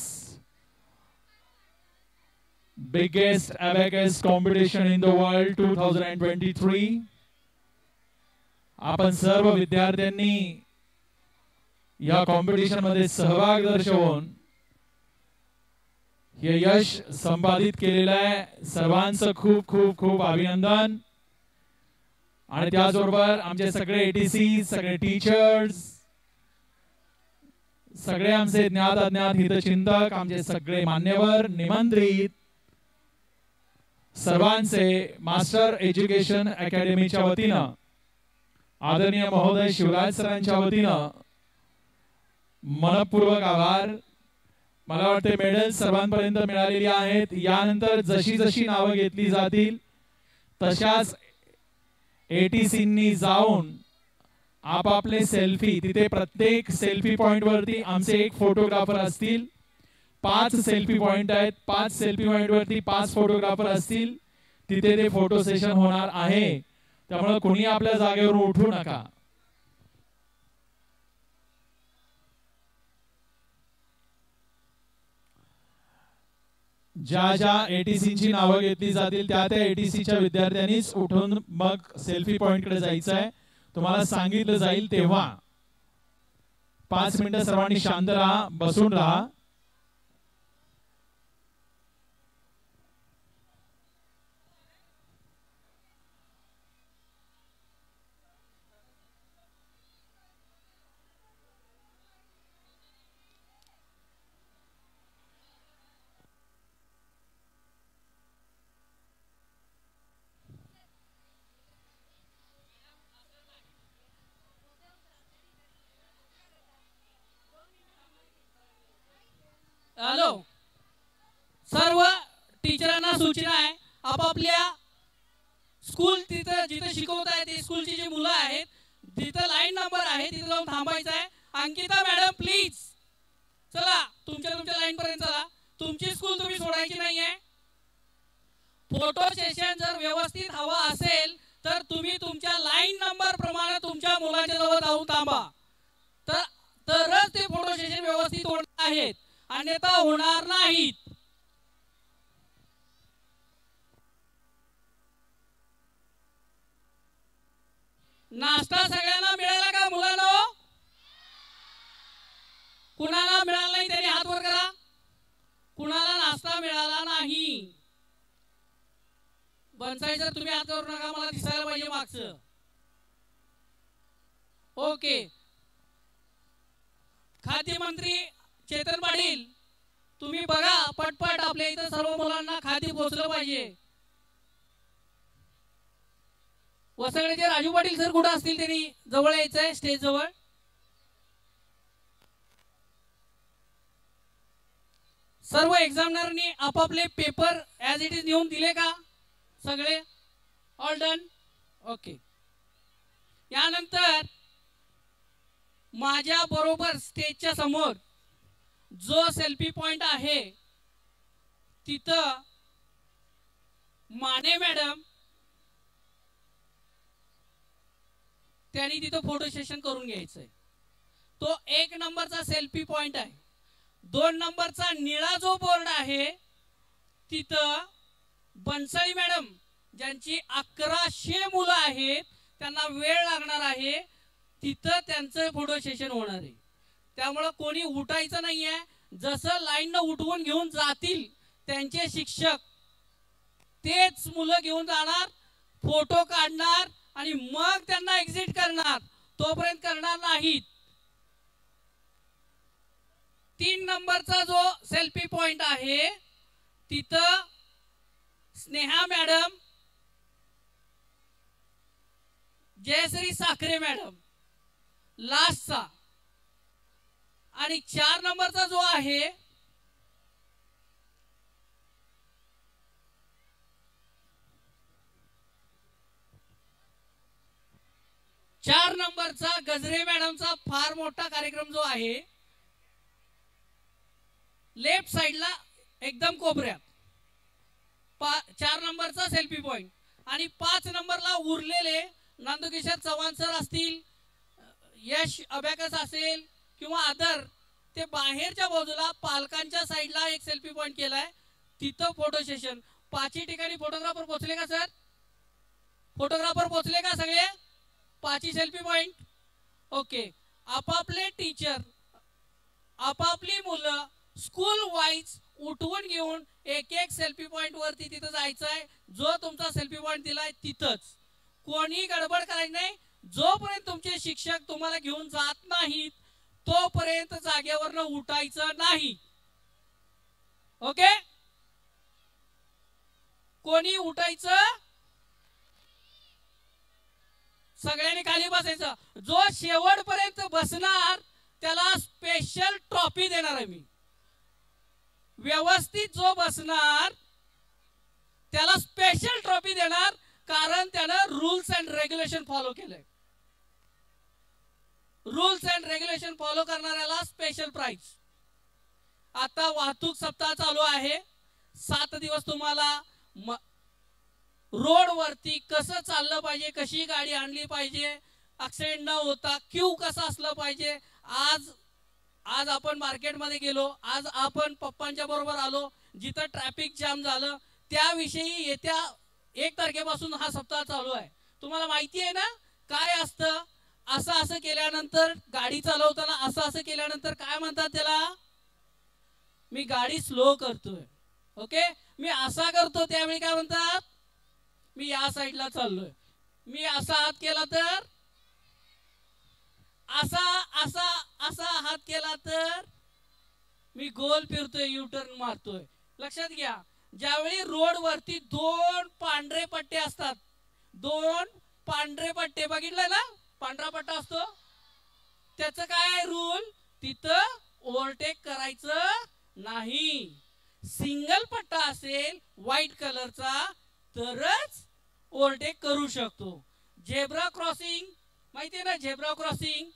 S1: biggest abacus competition in the world 2023. आपण सर्व विद्यार्थ्यांनी या कॉम्पिटिशन मध्ये सहभाग दर्शवून हे यश संपादित केलेलं आहे. सर्वांचं खूप खूप खूप अभिनंदन. आणि त्याचबरोबर आमचे सगळे एटीसी, सगळे टीचर्स, सगळे आमचे ज्ञात अज्ञात हितचिंतक, आमचे सगळे मान्यवर, निमंत्रित सर्वांचे मास्टर एज्युकेशन अकॅडमीच्या वतीनं, आदरणीय महोदय शिवराज सरांच्या वतीनं मनपूर्वक आभार. मला वाटते मेडल सर्वांपर्यंत मिळालेली आहेत. यानंतर जशी जशी नावं घेतली जातील तशाच एटीसींनी जाऊन आपापले सेल्फी, तिथे प्रत्येक सेल्फी पॉइंट वरती आमचे एक फोटोग्राफर असतील. 5 सेल्फी पॉइंट आहेत. 5 सेल्फी पॉइंट वरती 5 फोटोग्राफर असतील. तिथे ते फोटो सेशन होणार आहे. त्यामुळे कुणी आपल्या जागेवर उठू नका. ज्या ज्या एटीसीची नावं घेतली जातील त्या त्या एटीसीच्या विद्यार्थ्यांनीच उठून मग सेल्फी पॉइंट कडे जायचं आहे. तुम्हाला सांगितलं जाईल तेव्हा. 5 मिनिटं सर्वांनी शांत राहा, बसून राहा.
S3: हॅलो, सर्व टीचरांना सूचना आहे, आपापल्या स्कूल तिथं जिथे शिकवत आहे ते स्कूलची जी मुलं आहेत जिथं लाईन नंबर आहे तिथे जाऊन थांबायचं आहे. अंकिता मॅडम प्लीज चला, तुमच्या लाईन पर्यंत चला. तुमची स्कूल तुम्ही सोडायची नाहीये. फोटो सेशन जर व्यवस्थित हवा असेल तर तुम्ही तुमच्या लाईन नंबर प्रमाणे तुमच्या मुलाच्या जवळ जाऊन थांबा. तरच ते फोटो सेशन व्यवस्थित होणार आहेत, अन्यथा होणार नाहीत. नाश्ता सगळ्यांना मिळाला का मुलांनो? कुणाला मिळाला नाही त्यांनी हात वर करा. कुणाला नाश्ता मिळाला नाही बनसाई सर तुम्ही हात करू नका, मला दिसायला पाहिजे मागचं. ओके. खाद्य मंत्री चेतन पाटील तुम्ही बघा पटपट, आपल्या इथं सर्व मुलांना खाद्य पोहोचलं पाहिजे. वसगडेचे राजू पाटील सर कुठं असतील त्यांनी जवळ यायचंय स्टेज जवळ. सर्व एक्झामिनरनी आपापले पेपर ॲज इट इज नेऊन दिले का सगळे? All done. ओके. यानंतर माझ्या बरोबर स्टेजच्या समोर जो सेल्फी पॉइंट आहे तिथं माने मॅडम त्यांनी तिथं फोटो सेशन करून घ्यायचंय. तो 1 नंबरचा सेल्फी पॉइंट आहे. 2 नंबरचा निळा जो बोर्ड आहे तिथं बनसाळी मॅडम ज्यांची 1100 मुलं आहेत त्यांना वेळ लागणार आहे तिथं त्यांचं फोटो सेशन होणार आहे. त्यामुळे कोणी उठायचं नाहीये. जसं लाईननं उठवून घेऊन जातील त्यांचे शिक्षक तेच मुलं घेऊन जाणार, फोटो काढणार आणि मग त्यांना एक्झिट करणार. तोपर्यंत करणार नाहीत. 3 नंबरचा जो सेल्फी पॉइंट आहे तिथं स्नेहा मॅडम, जयश्री साखरे मॅडम लास्टचा, आणि 4 नंबरचा जो आहे चार नंबरचा गजरे मॅडमचा फार मोठा कार्यक्रम जो आहे लेफ्ट साइडला एकदम कोपऱ्यात 4 नंबरचा सेल्फी पॉइंट. आणि 5 नंबरला उरलेले नंदकिशोर चव्हाण सर असतील, यश अबॅकस असेल किंवा अदर, ते बाहेरच्या बाजूला पालकांच्या साईडला एक सेल्फी पॉइंट केलाय तिथं फोटो सेशन. 5ही ठिकाणी फोटोग्राफर पोहोचले का सर? फोटोग्राफर पोहोचले का सगळे? 5ही सेल्फी पॉइंट. ओके. आपापले टीचर आपापली मुलं स्कूल वाईज उठवून घेऊन एक सेल्फी पॉइंट वरती तिथं जायचंय. जो तुमचा सेल्फी पॉइंट दिलाय तिथंच. कोणी गडबड करायची नाही. जोपर्यंत तुमचे शिक्षक तुम्हाला घेऊन जात नाहीत तोपर्यंत जागेवरनं उठायचं नाही. ओके. कोणी उठायचं, सगळ्यांनी खाली बसायचं. जो शेवटपर्यंत बसणार त्याला स्पेशल ट्रॉफी देणार आहे मी. व्यवस्थित जो बसणार त्याला स्पेशल ट्रॉफी देणार, कारण त्यानं रूल्स अँड रेग्युलेशन फॉलो केलंय. रूल्स अँड रेग्युलेशन फॉलो करणाऱ्याला स्पेशल प्राइज. आता वाहतूक सप्ताह चालू आहे. 7 दिवस तुम्हाला रोड वरती कसं चाललं पाहिजे, कशी गाडी आणली पाहिजे, ऍक्सिडेंट न होता क्यू कसं असलं पाहिजे. आज आपण मार्केटमध्ये गेलो, आज आपण पप्पांच्या बरोबर आलो, जिथं ट्रॅफिक जाम झालं त्याविषयी येत्या 1 तारखेपासून हा सप्ताह चालू आहे. तुम्हाला माहिती आहे ना काय असतं? असं केल्यानंतर गाडी चालवताना असं केल्यानंतर काय म्हणतात त्याला? मी गाडी स्लो करतोय. ओके. मी असा करतो त्यावेळी काय म्हणतात? मी या साईडला चाललोय. मी असा हात केला तर, असा हात केला तर मी गोल फिरतोय, यू टर्न मारतोय. लक्षात घ्या, ज्यावेळी रोड वरती 2 पांढरे पट्टे असतात, 2 पांढरे पट्टे बघितलं ना, पांढरा पट्टा असतो, त्याचं काय आहे रूल? तिथं ओव्हरटेक करायचं नाही. सिंगल पट्टा असेल व्हाईट कलरचा तरच ओव्हरटेक करू शकतो. झेब्रा क्रॉसिंग माहितीये ना? झेब्रा क्रॉसिंग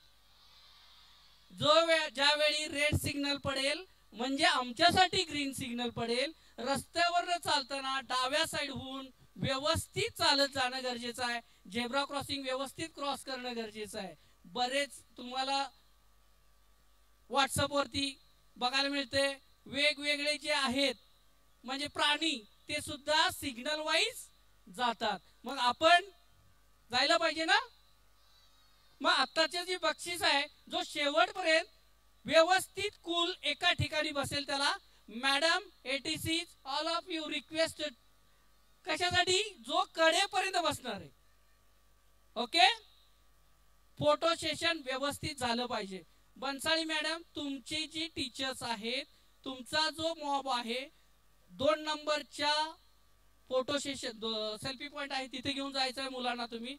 S3: ज्यावेळी रेड सिग्नल पडेल म्हणजे आमच्यासाठी ग्रीन सिग्नल पडेल, रस्त्यावर चालताना डाव्या साइड होऊन व्यवस्थित चालत जाणं गरजेचं आहे. झेब्रा क्रॉसिंग व्यवस्थित क्रॉस करणं गरजेचं आहे. बरेच तुम्हाला व्हॉट्सअप वरती बघायला मिळते वेगवेगळे जे आहेत म्हणजे प्राणी ते सुद्धा सिग्नल वाईज जातात. मग आपण जायला पाहिजे ना. मग आत्ताचे जी बक्षीस आहे, जो शेवटपर्यंत व्यवस्थित कूल एका ठिकाणी बसेल त्याला madam ATC all of you requested. कशासाठी? जो कडेपर्यंत बसणार आहे. ओके. फोटो सेशन व्यवस्थित झालं पाहिजे. बनसाळी मॅडम, तुमची जी टीचर्स आहेत, तुमचा जो मॉब आहे, 2 नंबरच्या फोटो सेशन सेल्फी पॉइंट आहे तिथे घेऊन जायचं आहे मुलांना तुम्ही.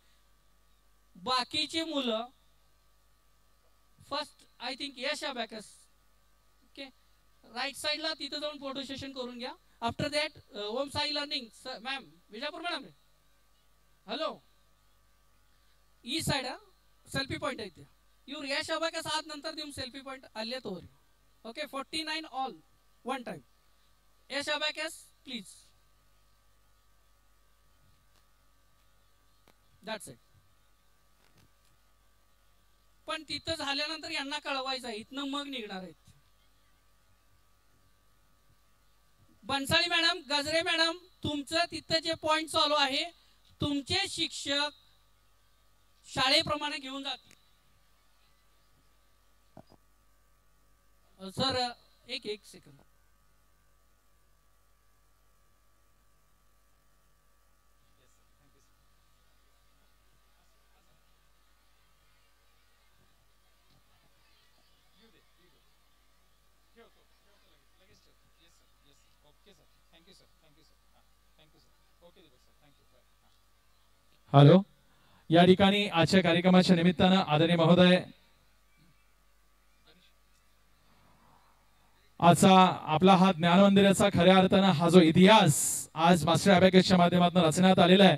S3: बाकीची मुलं first I think Yash abacus. Okay. Right साईडला तिथं जाऊन फोटो सेशन करून घ्या. After that Om Sai learning ma'am Vijapur madam hello ಈ ಸೈಡ್ ಸೆಲ್ಫಿ ಪಾಯಿಂಟ್ ಐತೆ ಇವ್ರು ಯಶ್ ಅಬಾಕಸ್ ಆದ ನಂತರ ನಿಮ್ಮ ಸೆಲ್ಫಿ ಪಾಯಿಂಟ್ ಅಲ್ಲೇ ತಗೋರಿ. Okay 49 all one time. Yash abacus please. That's it. पण तिथं झाल्यानंतर यांना कळवायचं आहे, इथनं मग निघणार आहेत. बनसाळी मॅडम, गजरे मॅडम, तुमचं तिथं जे पॉइंट चालू आहे तुमचे शिक्षक शाळेप्रमाणे घेऊन जातील. सर एक सेकंद.
S1: हॅलो, या ठिकाणी आजच्या कार्यक्रमाच्या निमित्तानं आदरणीय महोदय आजचा आपला हा ज्ञान मंदिराचा खऱ्या अर्थानं हा जो इतिहास आज मास्टर अबॅकसच्या माध्यमातून रचण्यात आलेला आहे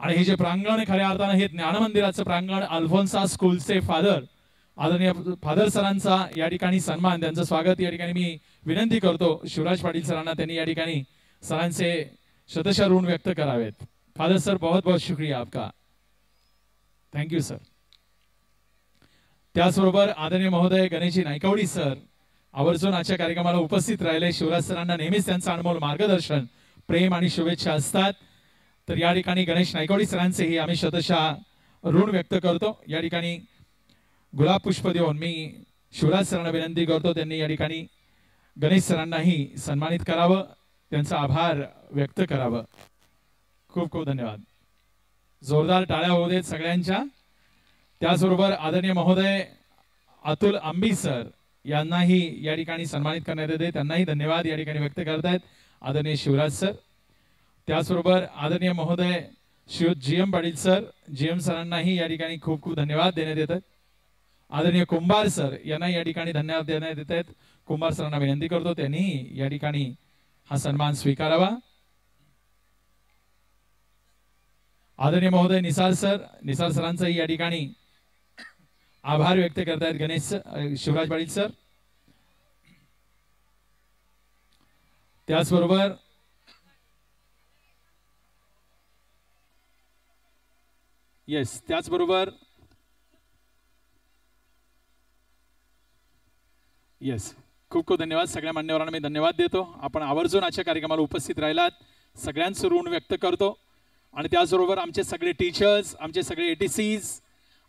S1: आणि हे जे प्रांगण खऱ्या अर्थानं हे ज्ञान मंदिराचं प्रांगण अल्फोन्सा स्कूलचे फादर आदरणीय फादर सरांचा या ठिकाणी सन्मान, त्यांचं स्वागत या ठिकाणी मी विनंती करतो शिवराज पाटील सरांना, त्यांनी या ठिकाणी सरांचे शतशः ऋण व्यक्त करावेत. फादर सर, बहुत बहुत शुक्रिया आपका, थैंक यू सर. त्याचबरोबर आदरणीय महोदय गणेशजी नायकवडी सर आवर्जून आजच्या कार्यक्रमाला उपस्थित राहिले. शिवराज सरांना नेहमीच त्यांचं अनमोल मार्गदर्शन, प्रेम आणि शुभेच्छा असतात. तर या ठिकाणी गणेश नायकवडी सरांचेही आम्ही शतशः ऋण व्यक्त करतो. या ठिकाणी गुलाब पुष्प देऊन मी शिवराज सरांना विनंती करतो त्यांनी या ठिकाणी गणेश सरांनाही सन्मानित करावं, त्यांचा आभार व्यक्त करावं. खूप खूप धन्यवाद. जोरदार टाळ्या होऊ देत सगळ्यांच्या. त्याचबरोबर आदरणीय महोदय अतुल आंबी सर यांनाही या ठिकाणी सन्मानित करण्यात येते, त्यांनाही धन्यवाद या ठिकाणी व्यक्त करतायत आदरणीय शिवराज सर. त्याचबरोबर आदरणीय महोदय Shri GM Patil sir, GM सरांनाही या ठिकाणी खूप खूप धन्यवाद देण्यात येतात. आदरणीय कुंभार सर यांना या ठिकाणी धन्यवाद देण्यात येत आहेत. कुंभार सरांना विनंती करतो त्यांनी या ठिकाणी हा सन्मान स्वीकारावा. आदरणीय महोदय निसार सरांचाही या ठिकाणी आभार व्यक्त करतायत गणेश शिवराज पाटील सर. त्याचबरोबर खूप खूप धन्यवाद. सगळ्या मान्यवरांना मी धन्यवाद देतो. आपण आवर्जून आजच्या कार्यक्रमाला उपस्थित राहिलात, सगळ्यांचं ऋण व्यक्त करतो. आणि त्याचबरोबर आमचे सगळे टीचर्स, आमचे सगळे ATCs,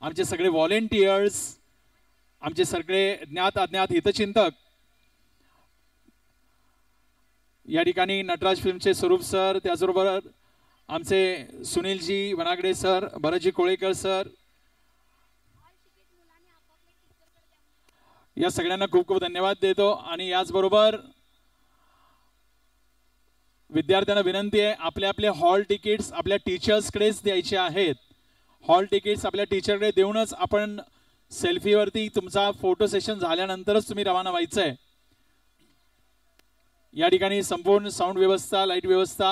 S1: आमचे सगळे व्हॉलेंटियर्स, आमचे सगळे ज्ञात अज्ञात हितचिंतक, या ठिकाणी नटराज फिल्मचे स्वरूप सर, त्याचबरोबर आमचे सुनीलजी वनागडे सर, भरतजी कोळेकर सर, या सगळ्यांना खूप खूप धन्यवाद देतो. आणि याचबरोबर विद्यार्थ्यांना विनंती आहे, आपले आपले हॉल तिकीट्स आपल्या टीचर्सकडेच द्यायचे आहेत. हॉल तिकीट्स आपल्या टीचरकडे देऊनच आपण सेल्फीवरती तुमचा फोटो सेशन झाल्यानंतरच तुम्ही रवाना व्हायचं आहे. या ठिकाणी संपूर्ण साऊंड व्यवस्था, लाईट व्यवस्था